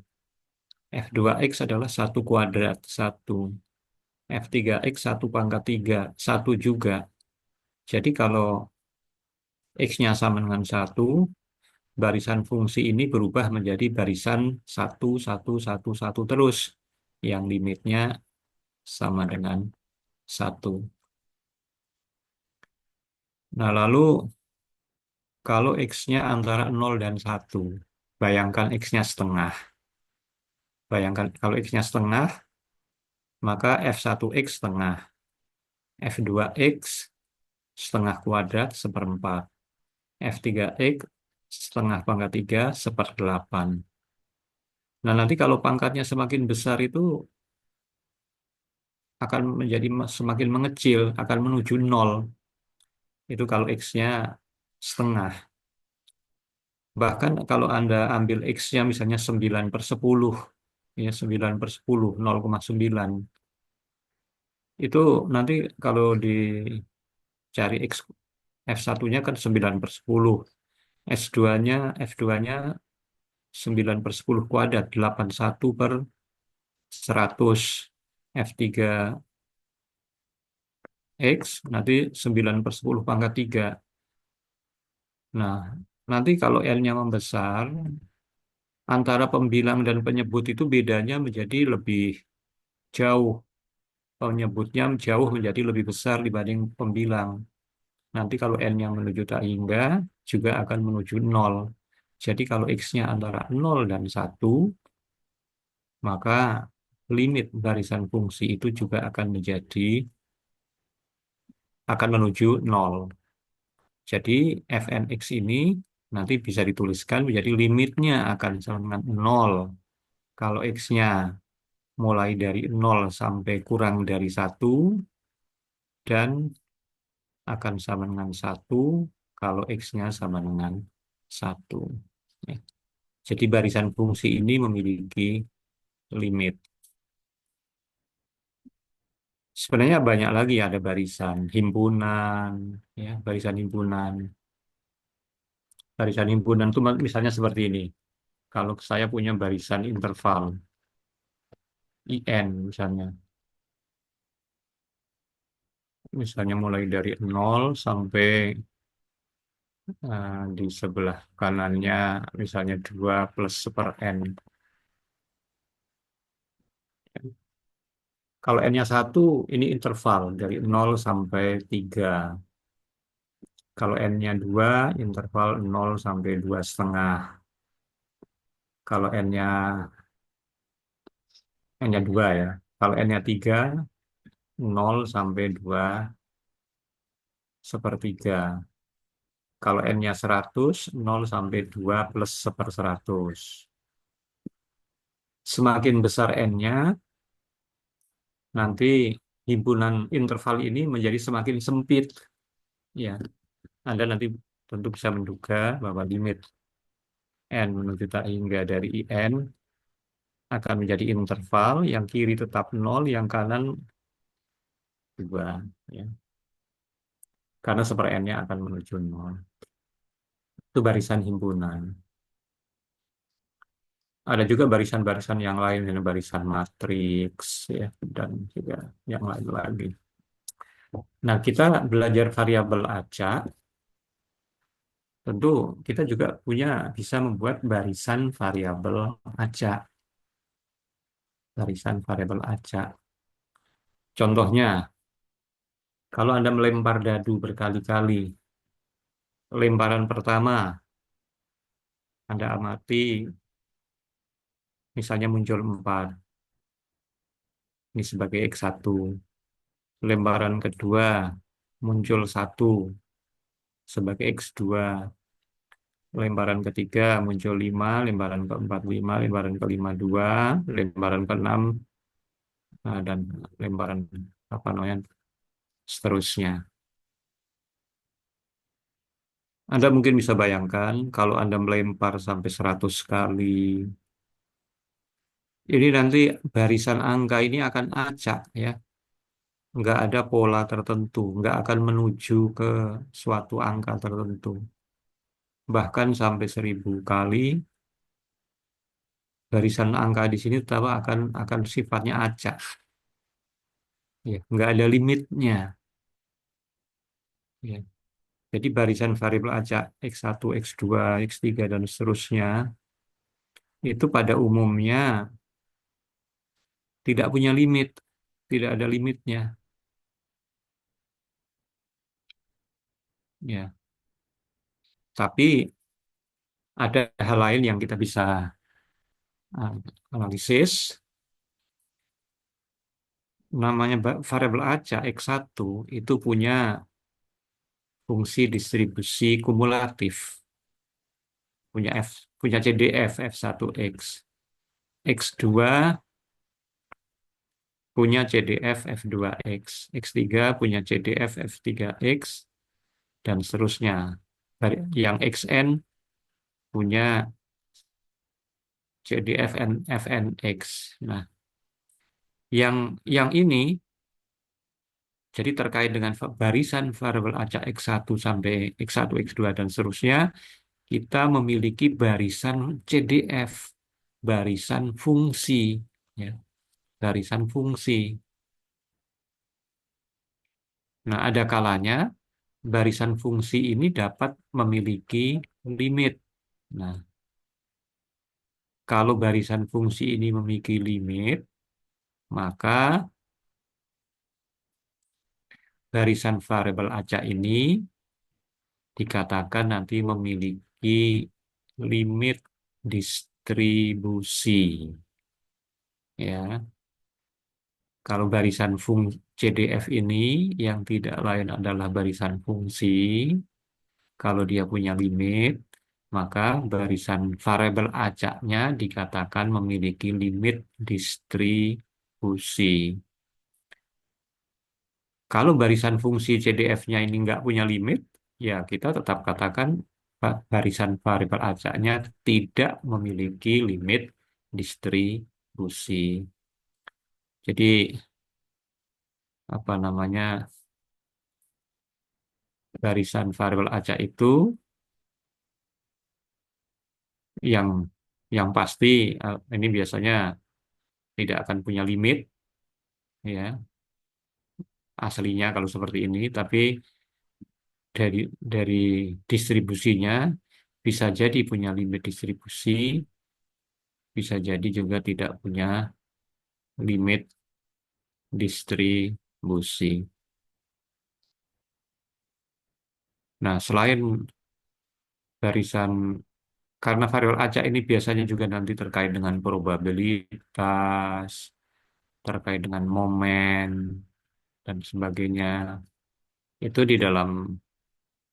F2X adalah 1 kuadrat, 1. F3X 1 pangkat 3, 1 juga. Jadi kalau X-nya sama dengan 1, barisan fungsi ini berubah menjadi barisan 1, 1, 1, 1 terus. Yang limitnya sama dengan 1. Nah, lalu kalau X-nya antara 0 dan 1, bayangkan X-nya setengah. Bayangkan kalau X-nya setengah, maka F1X setengah. F2X setengah kuadrat seperempat. F3X setengah pangkat 3 seperdelapan. Nah, nanti kalau pangkatnya semakin besar itu akan menjadi semakin mengecil, akan menuju 0. Itu kalau X-nya setengah. Bahkan kalau Anda ambil X-nya misalnya 9/10, ya 9/10, 0,9. Itu nanti kalau dicari X, F1-nya kan 9/10. S2-nya, F2-nya 9/10 kuadrat, 81/100. F3X nanti 9/10 pangkat 3. Nah, nanti kalau L-nya membesar, antara pembilang dan penyebut itu bedanya menjadi lebih jauh. Penyebutnya jauh menjadi lebih besar dibanding pembilang. Nanti kalau N-nya menuju tak hingga, juga akan menuju 0. Jadi kalau X-nya antara 0 dan 1, maka limit barisan fungsi itu juga akan menuju 0. Jadi fnx ini nanti bisa dituliskan menjadi limitnya akan sama dengan 0. Kalau X-nya mulai dari 0 sampai kurang dari 1, dan akan sama dengan 1 kalau X-nya sama dengan 1. Ya. Jadi barisan fungsi ini memiliki limit. Sebenarnya banyak lagi, ada barisan himpunan, ya, barisan himpunan. Barisan himpunan itu misalnya seperti ini. Kalau saya punya barisan interval, IN misalnya. Misalnya mulai dari 0 sampai di sebelah kanannya misalnya 2 plus super N. Kalau N-nya 1, ini interval dari 0 sampai 3. Kalau N-nya 2, interval 0 sampai 2,5. Kalau N-nya 2 ya. Kalau N-nya 3, 0 sampai 2 sepertiga. Kalau N-nya 100, 0 sampai 2 plus 1/100. Semakin besar N-nya, nanti himpunan interval ini menjadi semakin sempit. Ya, Anda nanti tentu bisa menduga bahwa limit N menuju tak hingga dari IN akan menjadi interval yang kiri tetap 0, yang kanan 2. Ya. Karena super N-nya akan menuju 0. Itu barisan himpunan. Ada juga barisan-barisan yang lain, barisan matriks, ya, dan juga yang lain lagi. Nah, kita belajar variabel acak, tentu kita juga bisa membuat barisan variabel acak. Barisan variabel acak. Contohnya, kalau Anda melempar dadu berkali-kali, lemparan pertama, Anda amati, misalnya muncul 4, ini sebagai X1. Lemparan kedua, muncul 1 sebagai X2. Lemparan ketiga muncul 5, lemparan keempat 5, lemparan kelima 2, lemparan keenam, dan lemparan apa namanya seterusnya. Anda mungkin bisa bayangkan kalau Anda melempar sampai 100 kali, ini nanti barisan angka ini akan acak ya, nggak ada pola tertentu, nggak akan menuju ke suatu angka tertentu. Bahkan sampai 1000 kali, barisan angka di sini tetap akan sifatnya acak, ya, nggak ada limitnya. Ya. Jadi barisan variabel acak X1, X2, X3, dan seterusnya itu pada umumnya tidak punya limit, tidak ada limitnya. Ya, tapi ada hal lain yang kita bisa uh, analisis. Namanya variabel acak X1 itu punya fungsi distribusi kumulatif, punya punya CDF F1X. X2 punya CDF F2X. X3 punya CDF F3X, dan seterusnya. Yang XN punya CDF FNX. Nah, yang ini jadi terkait dengan barisan variabel acak X1 sampai X1, X2, dan seterusnya, kita memiliki barisan CDF, barisan fungsi, ya, barisan fungsi. Nah, ada kalanya barisan fungsi ini dapat memiliki limit. Nah, kalau barisan fungsi ini memiliki limit, maka barisan variabel acak ini dikatakan nanti memiliki limit distribusi. Ya, kalau barisan CDF ini yang tidak lain adalah barisan fungsi, kalau dia punya limit, maka barisan variabel acaknya dikatakan memiliki limit distribusi. Kalau barisan fungsi CDF-nya ini nggak punya limit, ya kita tetap katakan barisan variabel acaknya tidak memiliki limit distribusi. Jadi apa namanya, barisan variabel acak itu yang pasti ini biasanya tidak akan punya limit, ya, aslinya kalau seperti ini, tapi dari distribusinya bisa jadi punya limit distribusi, bisa jadi juga tidak punya limit distribusi. Nah, selain barisan, karena variabel acak ini biasanya juga nanti terkait dengan probabilitas, terkait dengan momen, dan sebagainya. Itu di dalam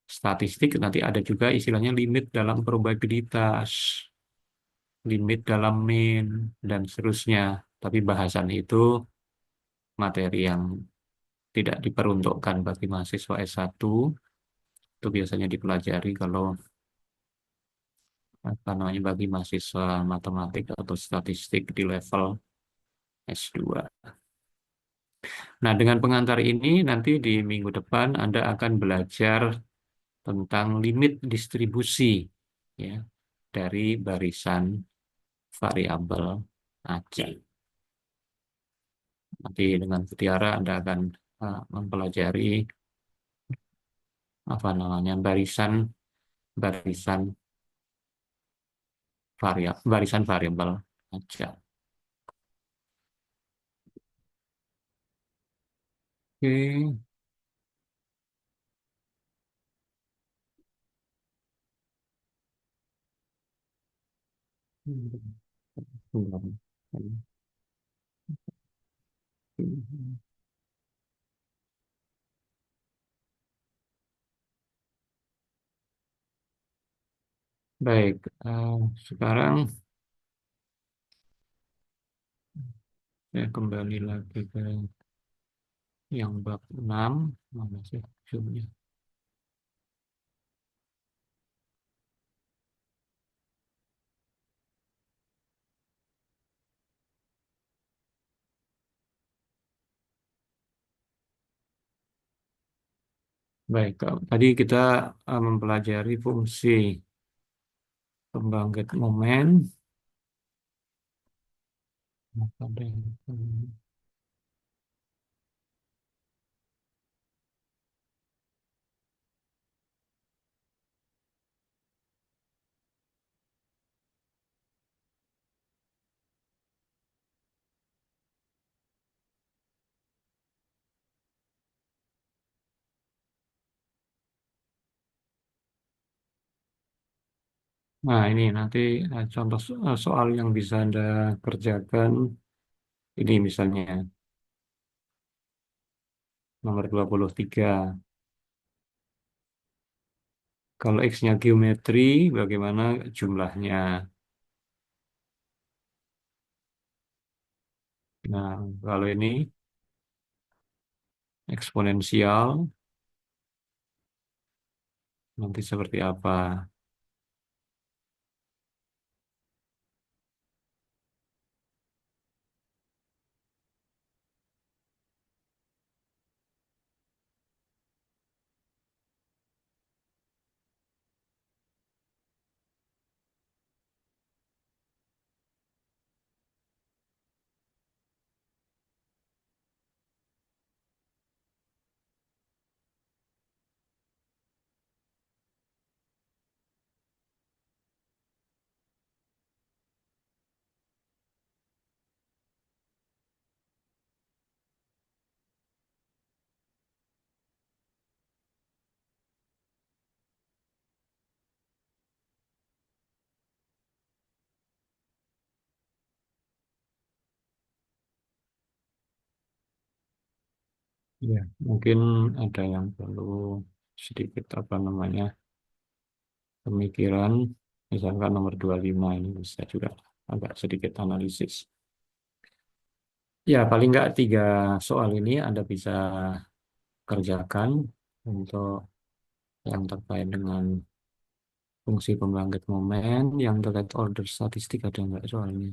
statistik nanti ada juga istilahnya limit dalam probabilitas, limit dalam mean, dan seterusnya. Tapi bahasan itu materi yang tidak diperuntukkan bagi mahasiswa S1, itu biasanya dipelajari kalau apa namanya bagi mahasiswa matematik atau statistik di level S2. Nah, dengan pengantar ini nanti di minggu depan Anda akan belajar tentang limit distribusi, ya, dari barisan variabel acak. Nanti dengan Mutiara Anda akan mempelajari apa namanya barisan barisan variabel acak. Oke. Baik, sekarang saya kembali lagi ke yang bab 6. Mana sih zoomnya? Baik, tadi kita mempelajari fungsi pembangkit momen. Nah, ini nanti contoh soal yang bisa Anda kerjakan. Ini misalnya nomor 23. Kalau X-nya geometri, bagaimana jumlahnya? Nah, kalau ini eksponensial, nanti seperti apa? Ya, mungkin ada yang perlu sedikit apa namanya pemikiran. Misalkan nomor 25 ini bisa juga agak sedikit analisis. Ya, paling nggak 3 soal ini Anda bisa kerjakan untuk yang terkait dengan fungsi pembangkit momen, yang terkait order statistik ada nggak soalnya?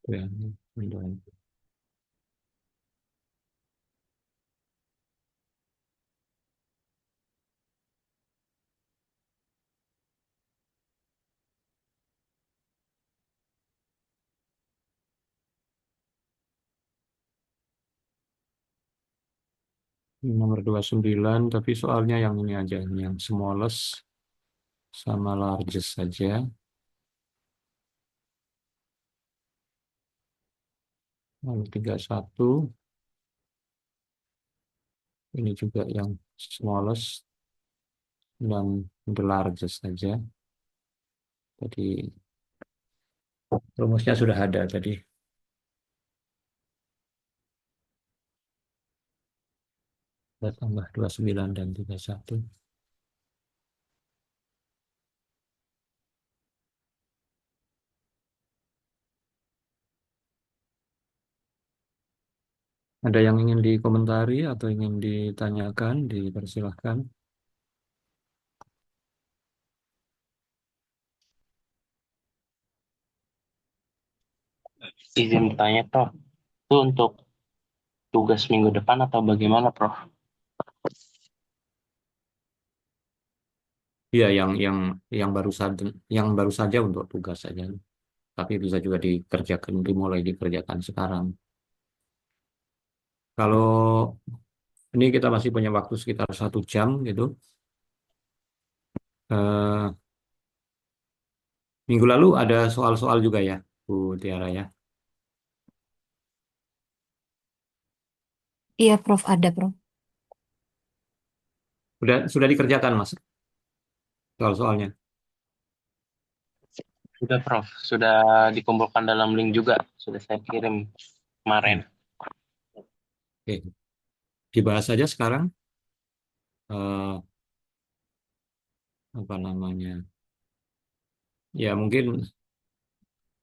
Ya, ini. Ini nomor 29, tapi soalnya yang ini aja, yang smallest sama largest saja. Lalu 31, ini juga yang smallest dan the largest saja. Jadi rumusnya sudah ada tadi. Kita tambah 29 dan 31. Ada yang ingin dikomentari atau ingin ditanyakan, dipersilahkan. Izin bertanya, Prof. Itu untuk tugas minggu depan atau bagaimana, Prof? Iya, yang baru saja untuk tugas saja. Tapi bisa juga dikerjakan, dimulai dikerjakan sekarang. Kalau ini kita masih punya waktu sekitar 1 jam gitu. Eh, Minggu lalu ada soal-soal juga ya, Bu Tiara ya. Iya, Prof. Ada, Prof. Sudah dikerjakan, Mas, soal-soalnya. Sudah, Prof. Sudah dikumpulkan dalam link juga. Sudah saya kirim kemarin. Hmm, Oke, dibahas saja sekarang. eh, apa namanya? Ya, mungkin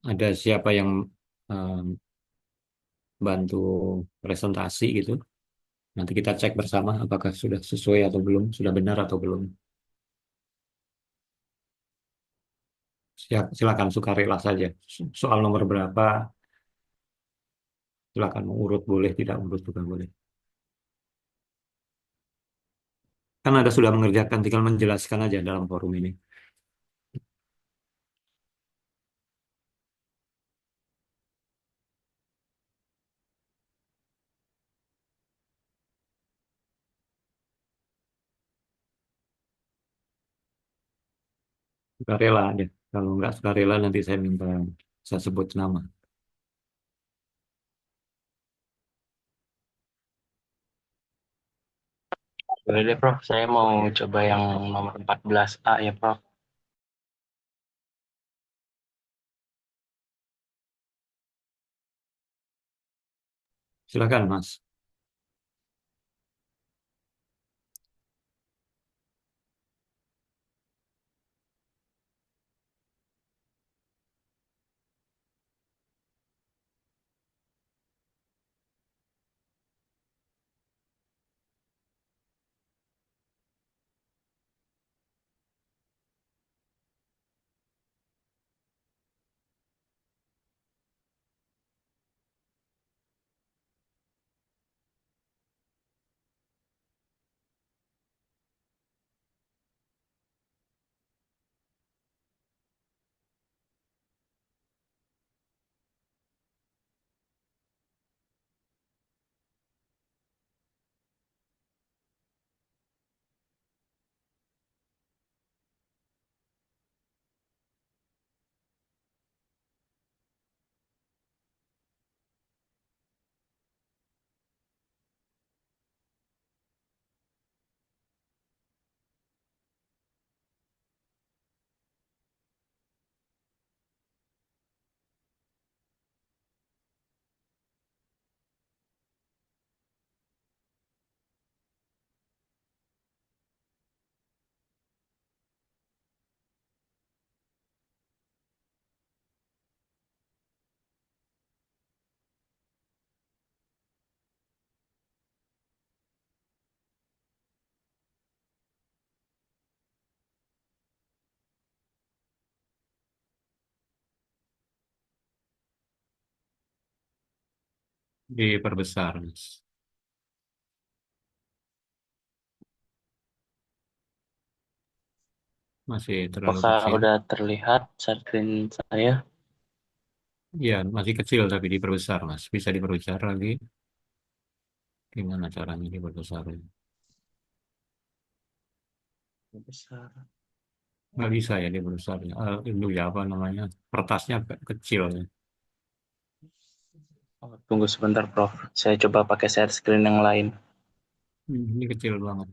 ada siapa yang eh, bantu presentasi gitu. Nanti kita cek bersama apakah sudah sesuai atau belum, sudah benar atau belum. Silakan sukarela saja. Soal nomor berapa, silakan mau urut boleh, tidak urut juga boleh. Kan ada sudah mengerjakan, tinggal menjelaskan aja dalam forum ini. Sukarela aja. Kalau nggak sukarela nanti saya minta saya sebut nama. Boleh deh, Prof. Saya mau coba yang nomor 14A ya, Prof. Silakan, Mas. Diperbesar, Mas. Masih terlalu Apakah kecil. udah terlihat screen saya? Iya, masih kecil tapi diperbesar, Mas. Bisa diperbesar lagi. Gimana caranya diperbesar? Besar. Nggak bisa ya diperbesar. Itu ya apa namanya? Kertasnya agak kecil ya. Oh, tunggu sebentar, Prof. Saya coba pakai share screen yang lain. Ini kecil banget.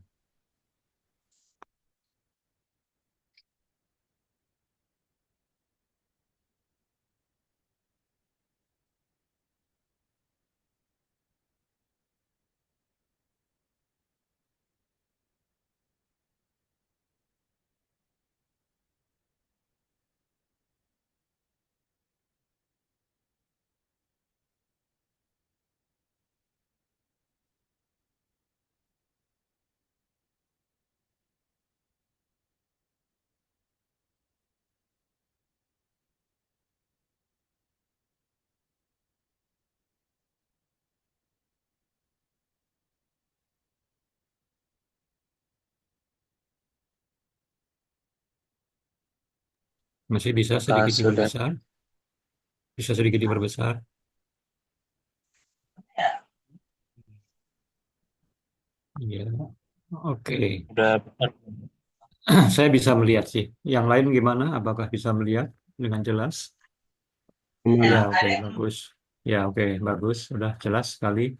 Masih bisa Apakah sedikit sudah? diperbesar. Bisa sedikit diperbesar. Iya. Oke. Udah besar. Saya bisa melihat sih. Yang lain gimana? Apakah bisa melihat dengan jelas? Ya, Kemana? oke, bagus. Ya, oke, bagus. Sudah jelas sekali.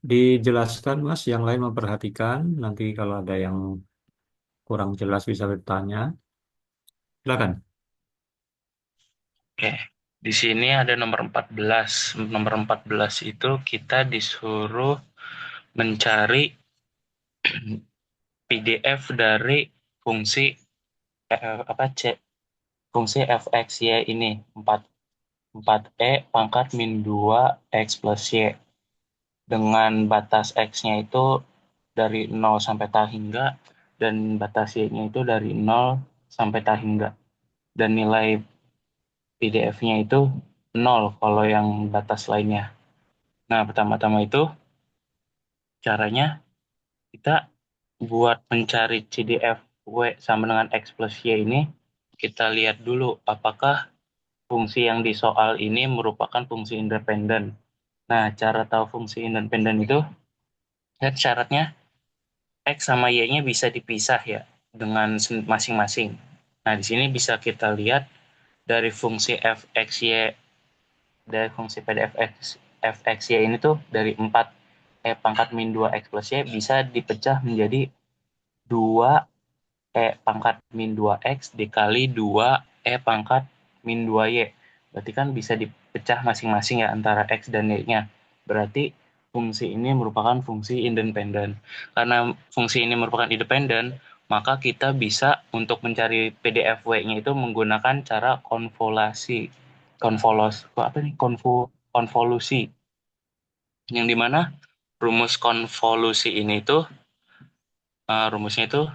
dijelaskan Mas, yang lain memperhatikan. Nanti kalau ada yang kurang jelas bisa bertanya. Silakan. Oke. Di sini ada nomor 14. Nomor 14 itu kita disuruh mencari PDF dari fungsi fungsi fx y ini 4e pangkat min 2 x plus y dengan batas x-nya itu dari 0 sampai tak hingga dan batas y-nya itu dari 0 sampai tak hingga dan nilai PDF-nya itu 0 kalau yang batas lainnya. Nah, pertama-tama itu caranya kita buat mencari CDF W sama dengan X plus Y ini, kita lihat dulu apakah fungsi yang di soal ini merupakan fungsi independen. Nah, cara tahu fungsi independen itu, lihat syaratnya X sama Y-nya bisa dipisah ya, dengan masing-masing. Nah, di sini bisa kita lihat dari fungsi fxy, dari fungsi PDF fxy ini tuh dari 4 pangkat min 2 X plus Y bisa dipecah menjadi 2 pangkat min 2X dikali 2 pangkat min 2Y. Berarti kan bisa dipecah masing-masing ya antara X dan Y-nya. Berarti fungsi ini merupakan fungsi independen. Karena fungsi ini merupakan independen, maka kita bisa untuk mencari PDF W-nya itu menggunakan cara konvolusi. Yang dimana rumus konvolusi ini tuh rumusnya itu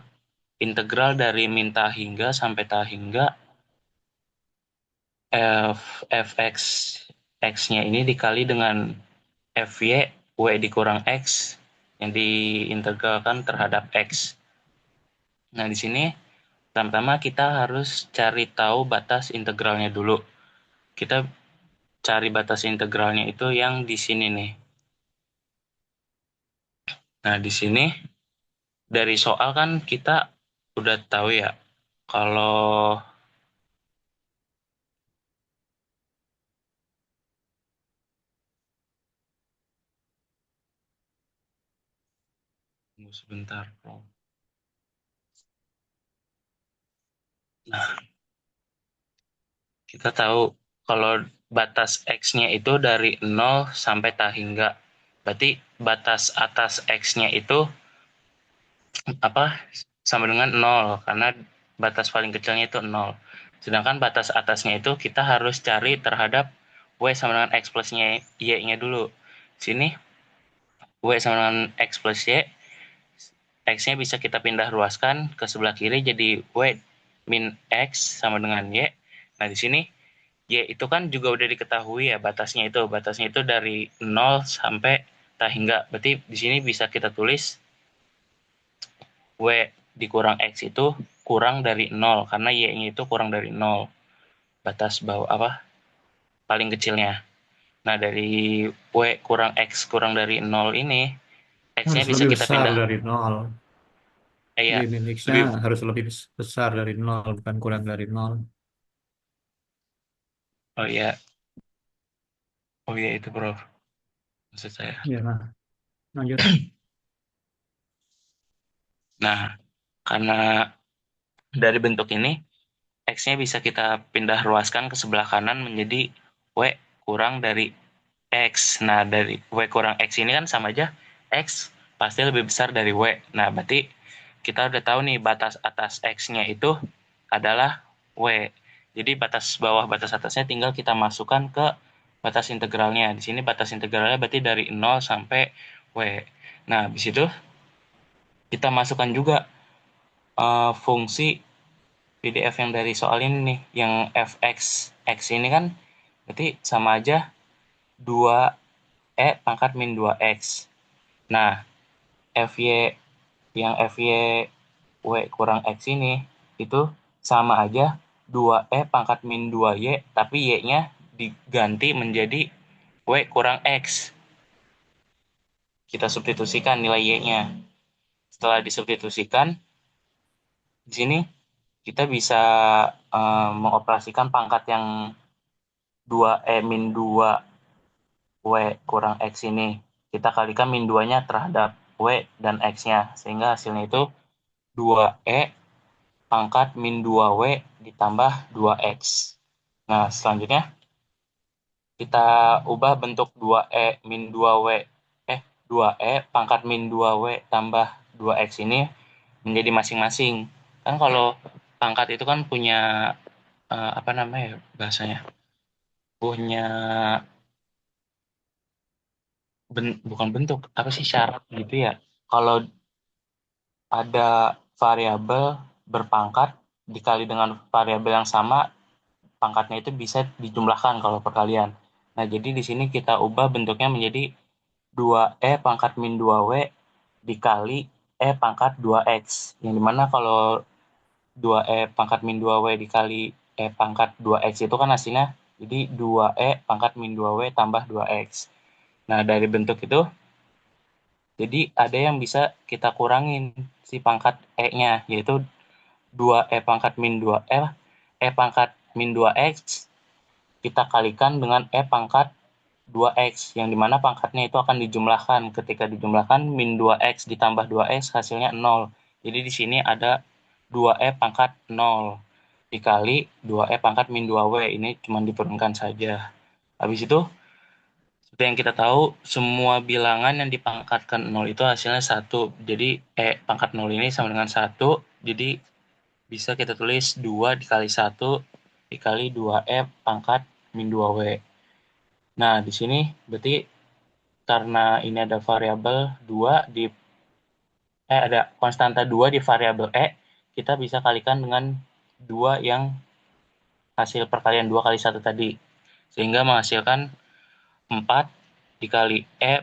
integral dari min ta hingga sampai ta hingga fx x-nya ini dikali dengan fy w dikurang x yang diintegralkan terhadap x. Nah, di sini pertama-tama kita harus cari tahu batas integralnya dulu. Kita cari batas integralnya itu yang di sini nih. Nah, di sini dari soal kan kita udah tahu ya kalau tunggu sebentar. Nah, kita tahu kalau batas X-nya itu dari 0 sampai tak hingga. Berarti batas atas X-nya itu sama dengan 0 karena batas paling kecilnya itu 0. Sedangkan batas atasnya itu kita harus cari terhadap W sama dengan X plus Y-nya dulu. Sini W sama dengan X plus Y, X-nya bisa kita pindah ruaskan ke sebelah kiri jadi W min X sama dengan Y. Nah, di sini Y itu kan juga udah diketahui ya batasnya itu. Batasnya itu dari 0 sampai tak hingga. Berarti di sini bisa kita tulis W dikurang X itu kurang dari 0 karena Y-nya itu kurang dari 0. Batas bawah paling kecilnya. Nah, dari W kurang X kurang dari 0 ini, X-nya Harus bisa lebih kita besar pindah. dari nol. Ya, Jadi X-nya lebih. harus lebih besar dari nol, bukan kurang dari nol. Oh ya, oh ya itu bro, maksud saya. Ya, nah, lanjut. Nah, karena dari bentuk ini, X-nya bisa kita pindah ruaskan ke sebelah kanan menjadi W kurang dari X. Nah, dari W kurang X ini kan sama aja X pasti lebih besar dari W. Nah, berarti kita udah tahu nih batas atas X-nya itu adalah W. Jadi batas bawah batas atasnya tinggal kita masukkan ke batas integralnya. Di sini batas integralnya berarti dari 0 sampai W. Nah, habis itu kita masukkan juga fungsi PDF yang dari soal ini nih, yang fx x ini kan berarti sama aja 2e pangkat min 2x. Nah, fy yang fy w kurang x ini itu sama aja 2e pangkat min 2y tapi y-nya diganti menjadi w kurang x. Kita substitusikan nilai y-nya. Setelah disubstitusikan, di sini kita bisa mengoperasikan pangkat yang 2e min 2 W kurang X ini. kita kalikan min 2-nya terhadap W dan X-nya. Sehingga hasilnya itu 2E pangkat min 2W ditambah 2X. Nah, selanjutnya kita ubah bentuk 2E min 2W 2E pangkat min 2W tambah 2X ini menjadi masing-masing. Kan kalau pangkat itu kan punya apa namanya bahasanya? Punya bukan bentuk, apa sih syarat gitu ya. Kalau ada variabel berpangkat dikali dengan variabel yang sama, pangkatnya itu bisa dijumlahkan kalau perkalian. Nah, jadi di sini kita ubah bentuknya menjadi 2E pangkat min 2W dikali E pangkat 2X. Yang dimana kalau 2E pangkat min 2W dikali E pangkat 2X itu kan hasilnya jadi 2E pangkat min 2W tambah 2X. Nah, dari bentuk itu, jadi ada yang bisa kita kurangin si pangkat E-nya, yaitu 2E pangkat min 2, E pangkat min 2X kita kalikan dengan E pangkat 2X, yang dimana pangkatnya itu akan dijumlahkan. Ketika dijumlahkan, min 2X ditambah 2X hasilnya 0. Jadi di sini ada 2E pangkat 0 dikali 2E pangkat min 2W. Ini cuma diturunkan saja. Habis itu, seperti yang kita tahu, semua bilangan yang dipangkatkan 0 itu hasilnya 1. Jadi E pangkat 0 ini sama dengan 1. Jadi bisa kita tulis 2 dikali 1 dikali 2E pangkat min 2W. Nah, di sini berarti karena ini ada variabel 2 di ada konstanta 2 di variabel E, kita bisa kalikan dengan 2 yang hasil perkalian 2 kali 1 tadi. Sehingga menghasilkan 4 dikali E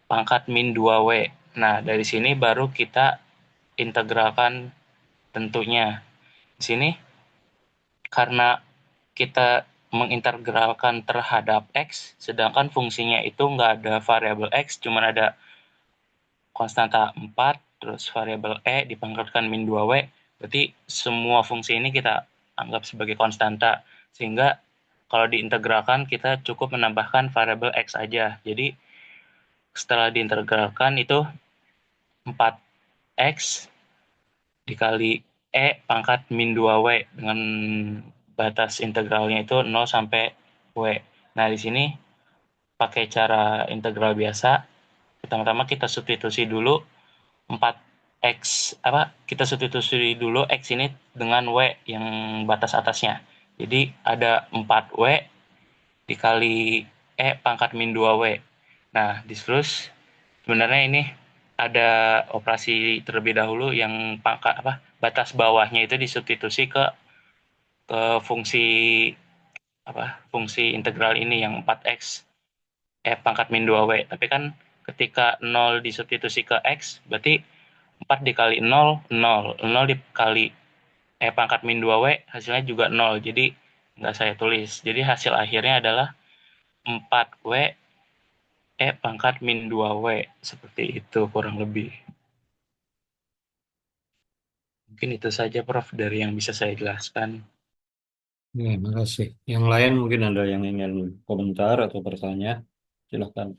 pangkat min 2W. Nah, dari sini baru kita integralkan tentunya. Di sini karena kita mengintegralkan terhadap X, sedangkan fungsinya itu nggak ada variabel X, cuma ada konstanta 4, terus variabel E dipangkatkan min 2W, berarti semua fungsi ini kita anggap sebagai konstanta, sehingga kalau diintegralkan kita cukup menambahkan variabel X aja. Jadi setelah diintegralkan itu 4X dikali E pangkat min 2W dengan batas integralnya itu 0 sampai W. Nah, di sini pakai cara integral biasa. Pertama-tama kita substitusi dulu 4X kita substitusi dulu X ini dengan W yang batas atasnya. Jadi ada 4W dikali E pangkat min 2W. Nah, terus sebenarnya ini ada operasi terlebih dahulu yang pangkat batas bawahnya itu disubstitusi ke fungsi fungsi integral ini yang 4X pangkat min 2W. Tapi kan ketika 0 disubstitusi ke X, berarti 4 dikali 0, 0. 0 dikali pangkat min 2W, hasilnya juga 0. Jadi nggak saya tulis. Jadi hasil akhirnya adalah 4W pangkat min 2W. Seperti itu kurang lebih. Mungkin itu saja, Prof, dari yang bisa saya jelaskan. Ya, makasih. Yang lain mungkin ada yang ingin komentar atau bertanya, silahkan.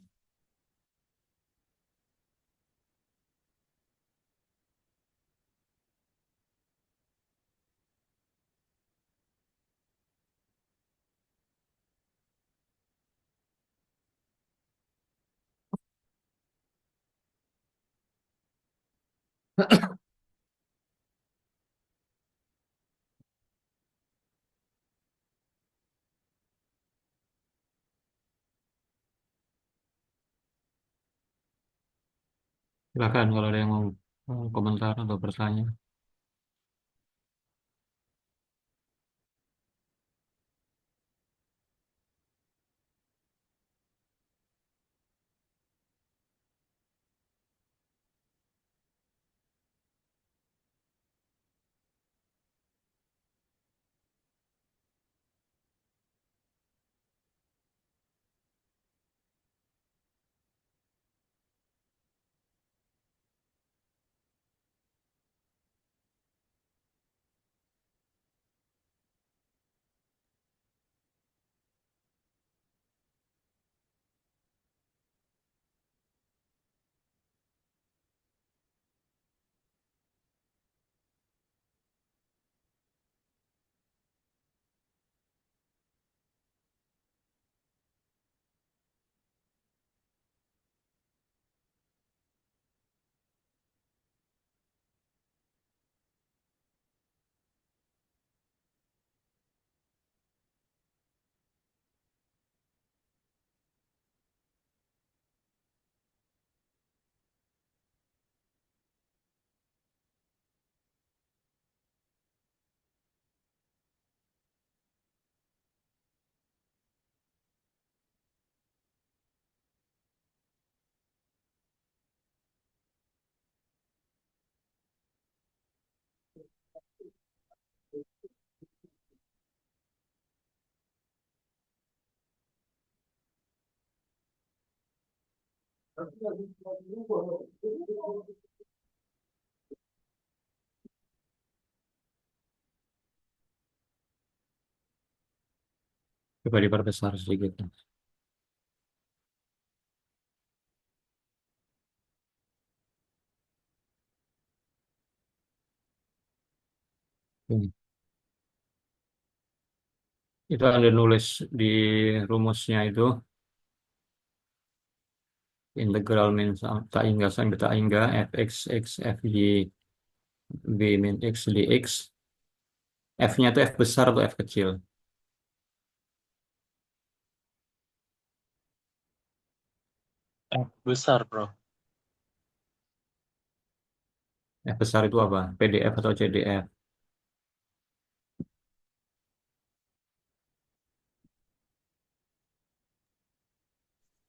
Silahkan kalau ada yang mau komentar atau bertanya. Coba diperbesar sedikit. Hmm. Itu Anda nulis di rumusnya itu, integral min tak hingga sampai tak hingga fx x fy b min x dx. F-nya itu F besar atau F kecil? Besar, Prof. F besar itu apa? PDF atau CDF?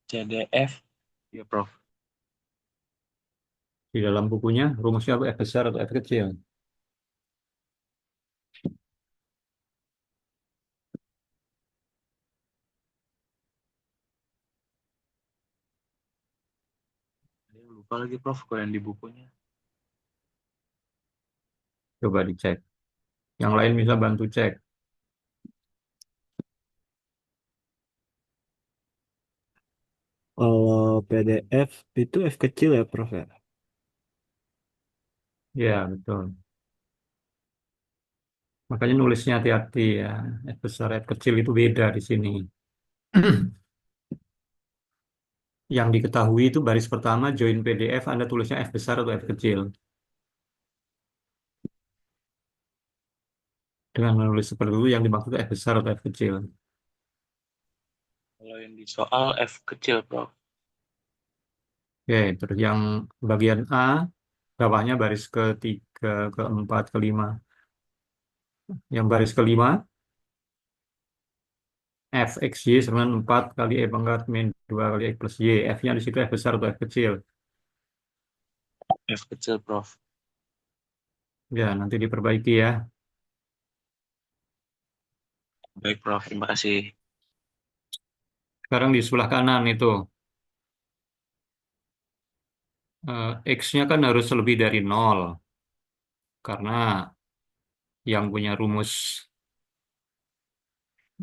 CDF. Ya, Prof. Di dalam bukunya rumusnya apa? F besar atau F kecil? Saya lupa lagi, Prof, kalau yang di bukunya. Coba dicek. Yang lain bisa bantu cek. Kalau PDF itu F kecil ya, Prof ya? Ya, betul. Makanya nulisnya hati-hati ya. F besar, F kecil itu beda di sini. Yang diketahui itu baris pertama join PDF, Anda tulisnya F besar atau F kecil. Dengan menulis seperti itu yang dimaksud F besar atau F kecil. Kalau yang di soal F kecil, Prof. Oke, terus yang bagian A, bawahnya baris ketiga, keempat, kelima. Yang baris kelima, f x y sama 4 kali E pangkat min 2 kali X plus Y. F-nya di situ F besar atau F kecil. F kecil, Prof. Ya, nanti diperbaiki ya. Baik, Prof. Terima kasih. Sekarang di sebelah kanan itu, X-nya kan harus lebih dari 0. Karena yang punya rumus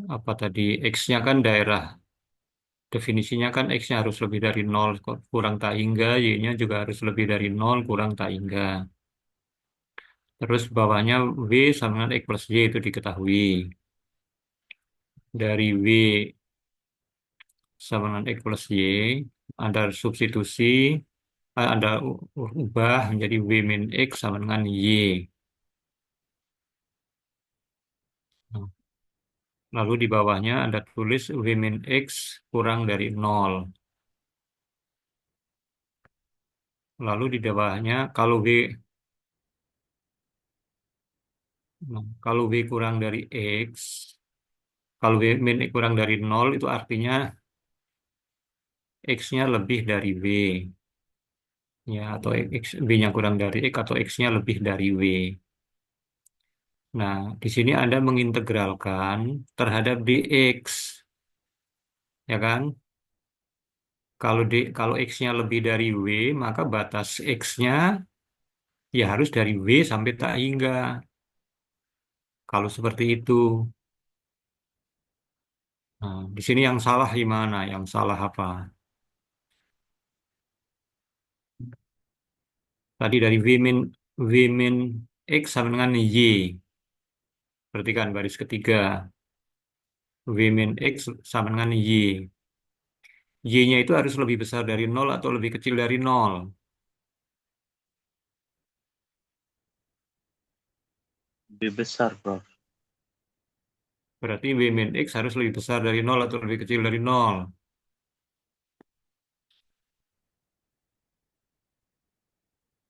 apa tadi, X-nya kan daerah. Definisinya kan X-nya harus lebih dari 0 kurang tak hingga, Y-nya juga harus lebih dari 0 kurang tak hingga. Terus bawahnya W sama dengan X plus Y itu diketahui. Dari W sama dengan X plus Y, ada substitusi, ada ubah menjadi W min X sama dengan Y. Nah, lalu di bawahnya ada tulis W min X kurang dari 0. Lalu di bawahnya kalau W kurang dari X, kalau W min X kurang dari 0 itu artinya X-nya lebih dari W. Ya, atau W-nya kurang dari X atau X-nya lebih dari W. Nah, di sini Anda mengintegralkan terhadap dx, ya kan? Kalau x-nya lebih dari w, maka batas x-nya ya harus dari w sampai tak hingga. Kalau seperti itu, nah, di sini yang salah di mana? Yang salah apa? Tadi dari w min x sama dengan y. Perhatikan baris ketiga, w min x sama dengan y. Y-nya itu harus lebih besar dari nol atau lebih kecil dari nol. Lebih besar, Prof. Berarti W min X harus lebih besar dari nol atau lebih kecil dari nol.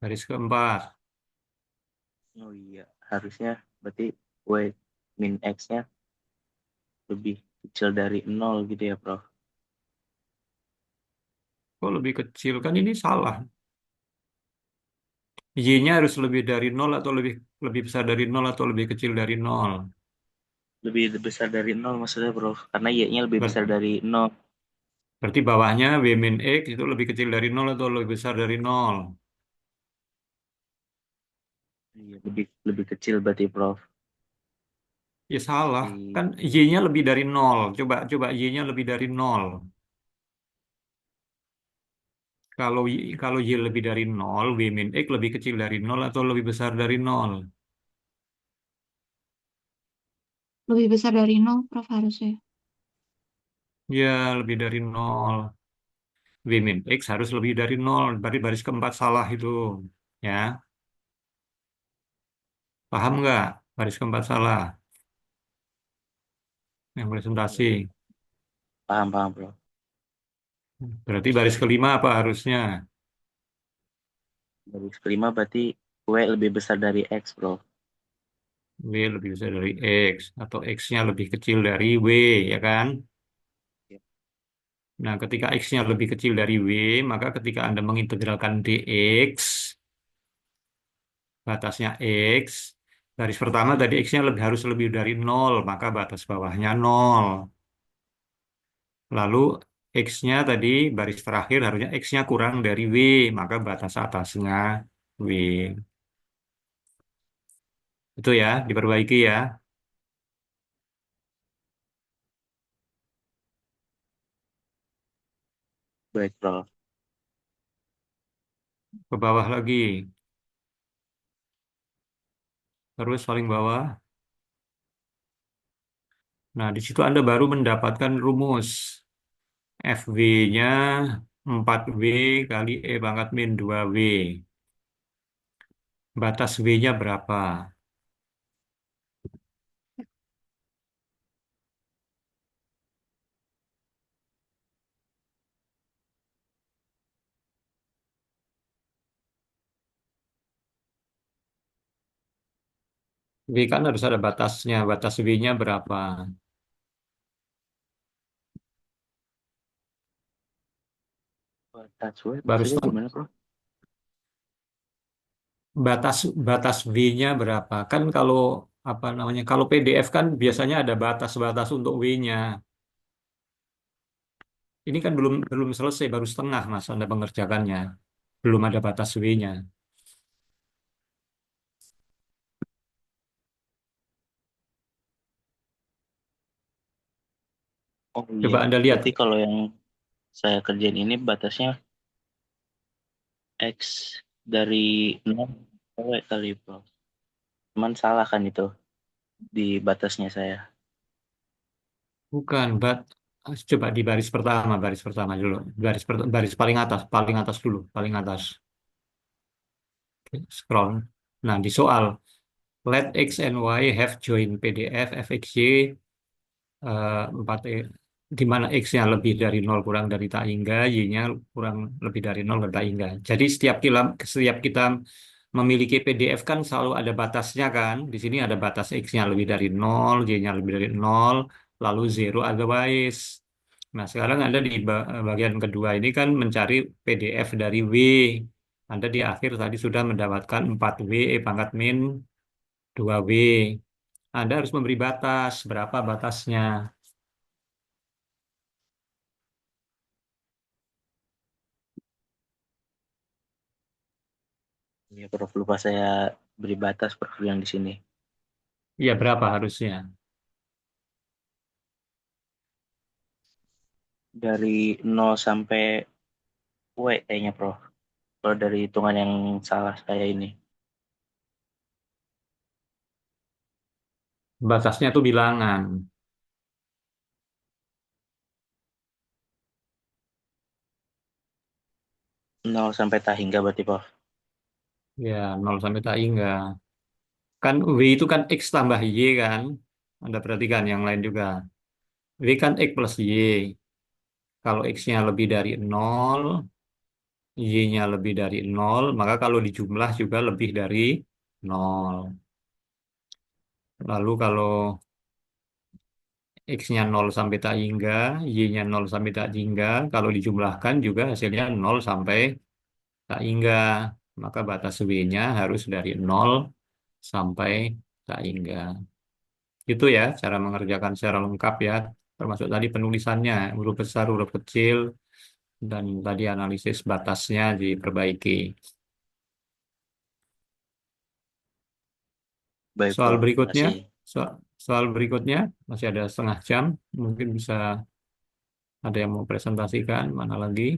Garis keempat. Oh iya, harusnya berarti W min X-nya lebih kecil dari 0 gitu ya, Prof. Kok lebih kecil? Kan ini salah. Y-nya harus lebih dari nol atau lebih besar dari nol atau lebih kecil dari nol. Lebih besar dari 0 maksudnya, Prof. Karena Y-nya lebih besar Ber- dari 0. Berarti bawahnya W min X itu lebih kecil dari nol atau lebih besar dari nol? Iya, lebih lebih kecil berarti Prof. Ya salah, Di kan Y-nya lebih dari nol. Coba coba Y-nya lebih dari nol. Kalau Y lebih dari nol, W min X lebih kecil dari nol atau lebih besar dari nol? Lebih besar dari nol, Prof, harusnya. Ya, lebih dari nol. W min X harus lebih dari nol. Berarti baris keempat salah itu. Ya, paham nggak? Baris keempat salah. Yang presentasi. paham paham Prof. Berarti baris kelima apa harusnya? Baris kelima berarti W lebih besar dari X Prof. W lebih besar dari X. Atau X-nya lebih kecil dari W, ya kan? Ya. Nah, ketika X-nya lebih kecil dari W, maka ketika Anda mengintegralkan dx, batasnya X, baris pertama tadi X-nya harus lebih dari nol, maka batas bawahnya nol. Lalu X-nya tadi, baris terakhir harusnya X-nya kurang dari W, maka batas atasnya W. Itu ya, diperbaiki ya. Baik Prof. Ke bawah lagi. Terus paling bawah. Nah, di situ Anda baru mendapatkan rumus. FW-nya 4W kali E pangkat min 2W. Batas W-nya berapa? W kan harus ada batasnya. Batas W-nya berapa? Batas W Baru maksudnya setengah. gimana Prof? Batas batas W-nya berapa? Kan kalau apa namanya? Kalau PDF kan biasanya ada batas-batas untuk W-nya. Ini kan belum belum selesai, baru setengah Mas Anda mengerjakannya. Belum ada batas W-nya. Oh iya, Coba Anda lihat. berarti kalau yang saya kerjain ini batasnya X dari 0 W kali Prof. Cuman salah kan itu di batasnya saya. Bukan, coba di baris pertama dulu. Baris paling atas dulu, paling atas. Oke, scroll. Nah, di soal let X and Y have joined PDF fxy 4 di mana X-nya lebih dari nol kurang dari tak hingga, Y-nya kurang lebih dari nol dari tak hingga. Jadi setiap kita memiliki PDF kan selalu ada batasnya kan. Di sini ada batas X-nya lebih dari nol, Y-nya lebih dari nol, lalu zero otherwise. Nah, sekarang Anda di bagian kedua ini kan mencari PDF dari W. Anda di akhir tadi sudah mendapatkan 4W pangkat min 2W. Anda harus memberi batas. Berapa batasnya? Iya Prof, lupa saya beri batas Prof yang di sini. Iya, berapa harusnya? Dari 0 sampai W kayaknya Prof. Kalau dari hitungan yang salah saya ini. Batasnya itu bilangan. 0 sampai tak hingga berarti Prof. Ya, nol sampai tak hingga. Kan W itu kan X tambah Y kan? Anda perhatikan yang lain juga. W kan X plus Y. Kalau X-nya lebih dari nol, Y-nya lebih dari nol, maka kalau dijumlah juga lebih dari nol. Lalu kalau X-nya nol sampai tak hingga, Y-nya nol sampai tak hingga, kalau dijumlahkan juga hasilnya nol sampai tak hingga. Maka batas W-nya harus dari nol sampai tak hingga. Itu ya cara mengerjakan secara lengkap ya. termasuk tadi penulisannya, huruf besar, huruf kecil, dan tadi analisis batasnya diperbaiki. Baik, Soal Prof. berikutnya, Masih. soal berikutnya masih ada setengah jam, mungkin bisa ada yang mau presentasikan, mana lagi?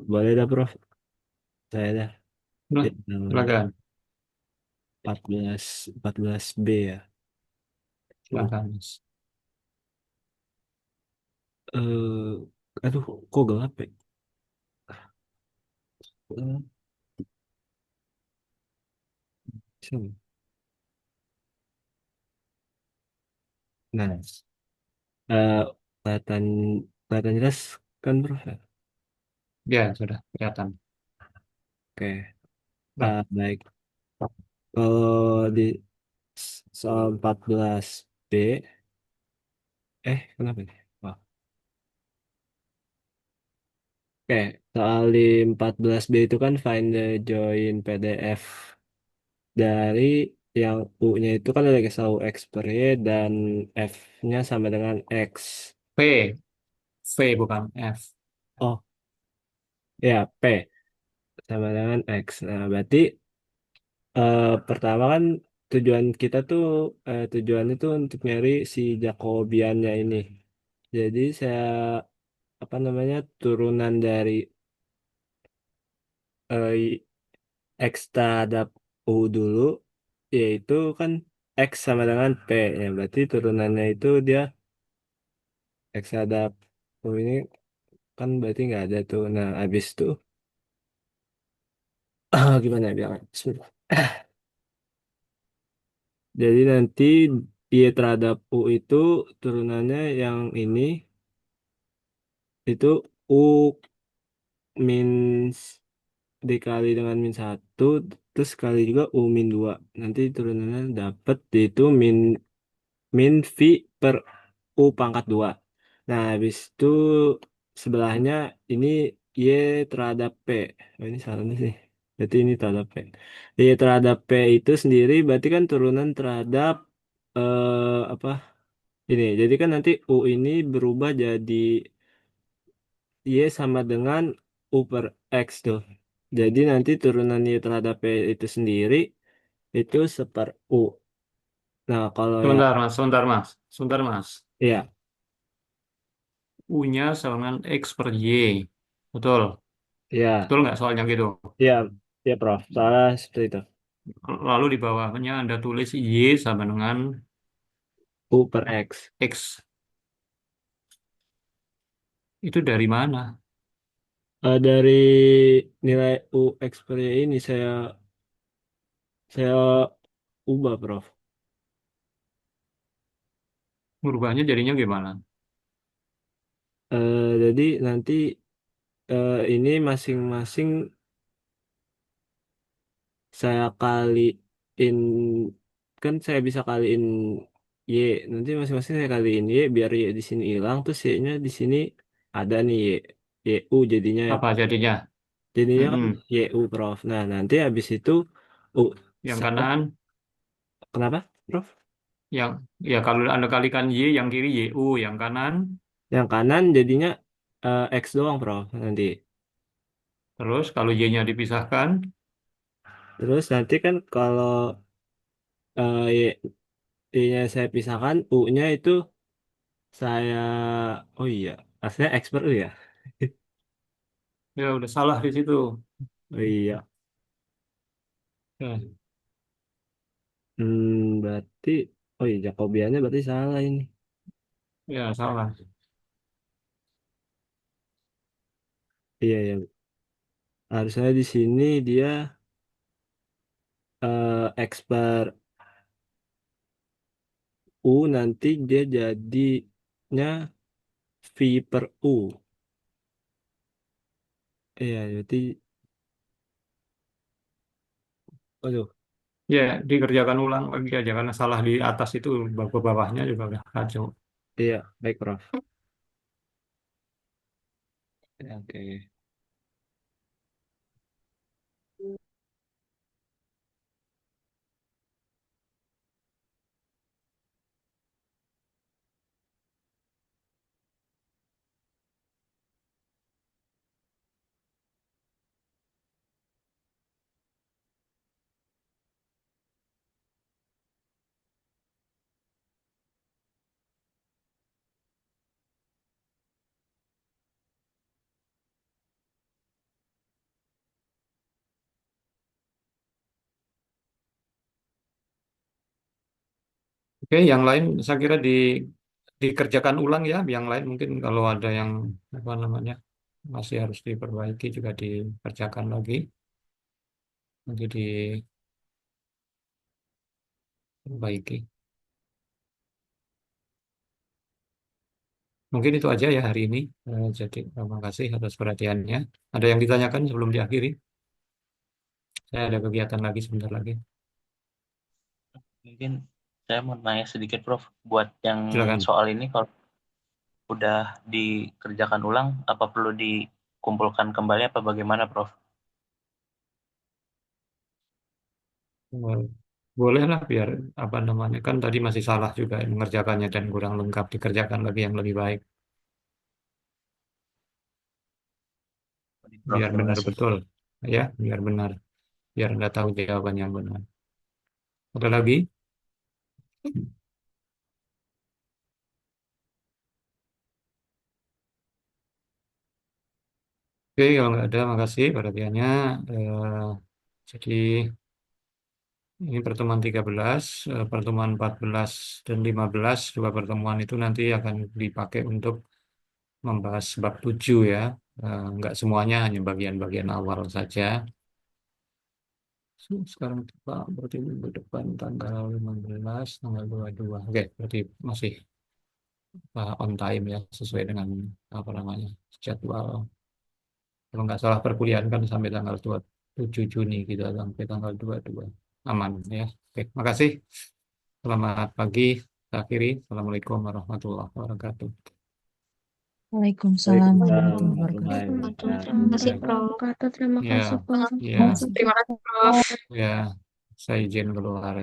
Boleh dah Prof. Saya dah. Nah, Yang silakan, 14B ya. silakan. Aduh, kok gelap ya? Sini. Nah, eh, kelihatan kelihatan jelas kan Prof ya? Ya, sudah kelihatan. Oke. Nah, Baik. Kalau di soal 14B, kenapa nih? Wah. Oke, soal di 14B itu kan find the join PDF dari yang U-nya itu kan ada selalu X per Y dan F-nya sama dengan X. V, V bukan F. Oh, ya, P sama dengan X. Nah, berarti pertama kan tujuan itu untuk nyari si Jacobiannya ini. Jadi saya apa namanya turunan dari eh, X terhadap U dulu, yaitu kan X sama dengan P. Ya, berarti turunannya itu dia X terhadap U ini kan berarti nggak ada tuh. Nah, habis itu gimana ya bilang? Bismillah. Jadi nanti Y terhadap U itu turunannya yang ini itu U min dikali dengan min satu terus kali juga U min 2 nanti turunannya dapat itu min V per U pangkat 2. Nah habis itu sebelahnya ini Y terhadap P. Oh, ini salahnya sih berarti ini terhadap P. Y terhadap P itu sendiri berarti kan turunan terhadap apa ini jadi kan nanti U ini berubah jadi Y sama dengan U per X tuh. Jadi nanti turunan Y terhadap P itu sendiri itu seper U. Nah, kalau yang Sebentar, Mas. ya, U-nya sama dengan X per Y. Betul. ya, Betul nggak soalnya gitu? ya, ya, Prof. Salah seperti itu. Lalu di bawahnya Anda tulis Y sama dengan U per X. X. Itu dari mana? Dari nilai U X per Y ini saya ubah, Prof. Merubahnya jadinya gimana? Jadi nanti ini masing-masing saya kaliin, kan saya bisa kaliin Y, nanti masing-masing saya kaliin Y biar Y di sini hilang, terus Y-nya di sini ada nih YU jadinya ya. Apa jadinya? Jadinya kan Mm-mm. YU, Prof. Nah, nanti habis itu U Yang saya kanan, kenapa, Prof? yang ya kalau Anda kalikan Y, yang kiri YU, yang kanan. Yang kanan jadinya X doang, Prof. Nanti. Terus kalau Y-nya dipisahkan, Terus nanti kan kalau Y-nya saya pisahkan, U-nya itu saya, oh iya, aslinya X per U ya? ya udah salah di situ. Oh iya. Ya, Berarti, oh iya, Jacobiannya berarti salah ini. ya salah. Iya, ya. Harusnya di sini dia X per U, nanti dia jadinya V per U. Iya, berarti, aduh, Ya, dikerjakan ulang lagi aja karena salah di atas itu bawahnya juga udah kacau. iya, baik, Prof. Ya, oke. Oke, yang lain saya kira dikerjakan ulang ya. Yang lain mungkin kalau ada yang apa namanya masih harus diperbaiki juga dikerjakan lagi. Nanti diperbaiki. Mungkin itu aja ya hari ini. Jadi terima kasih atas perhatiannya. Ada yang ditanyakan sebelum diakhiri? Saya ada kegiatan lagi sebentar lagi. Mungkin saya mau nanya sedikit, Prof. Buat yang Silakan. soal ini, kalau udah dikerjakan ulang, apa perlu dikumpulkan kembali apa bagaimana, Prof? Boleh lah biar apa namanya kan tadi masih salah juga mengerjakannya dan kurang lengkap dikerjakan lagi yang lebih baik Prof, biar terima benar kasih. betul ya biar benar biar Anda tahu jawaban yang benar. Ada lagi? Oke, kalau nggak ada, makasih perhatiannya. Eh, jadi ini pertemuan 13, pertemuan 14 dan 15, dua pertemuan itu nanti akan dipakai untuk membahas bab 7 ya. Nggak semuanya, hanya bagian-bagian awal saja. Sekarang Pak, berarti minggu depan tanggal 15, tanggal 22. Oke, berarti masih on time ya, sesuai dengan apa namanya jadwal. Kalau nggak salah perkuliahan kan sampai tanggal 27 Juni gitu, sampai tanggal 22. Aman ya. Oke, makasih. Selamat pagi. Kita akhiri. Assalamualaikum warahmatullahi wabarakatuh. Waalaikumsalam Waalaikumsalam warahmatullahi warahmatullahi wabarakatuh. Terima kasih, wabarakatuh. Prof. Terima kasih, Ya, Pak. ya, Terima kasih, Prof. ya. Saya izin keluar.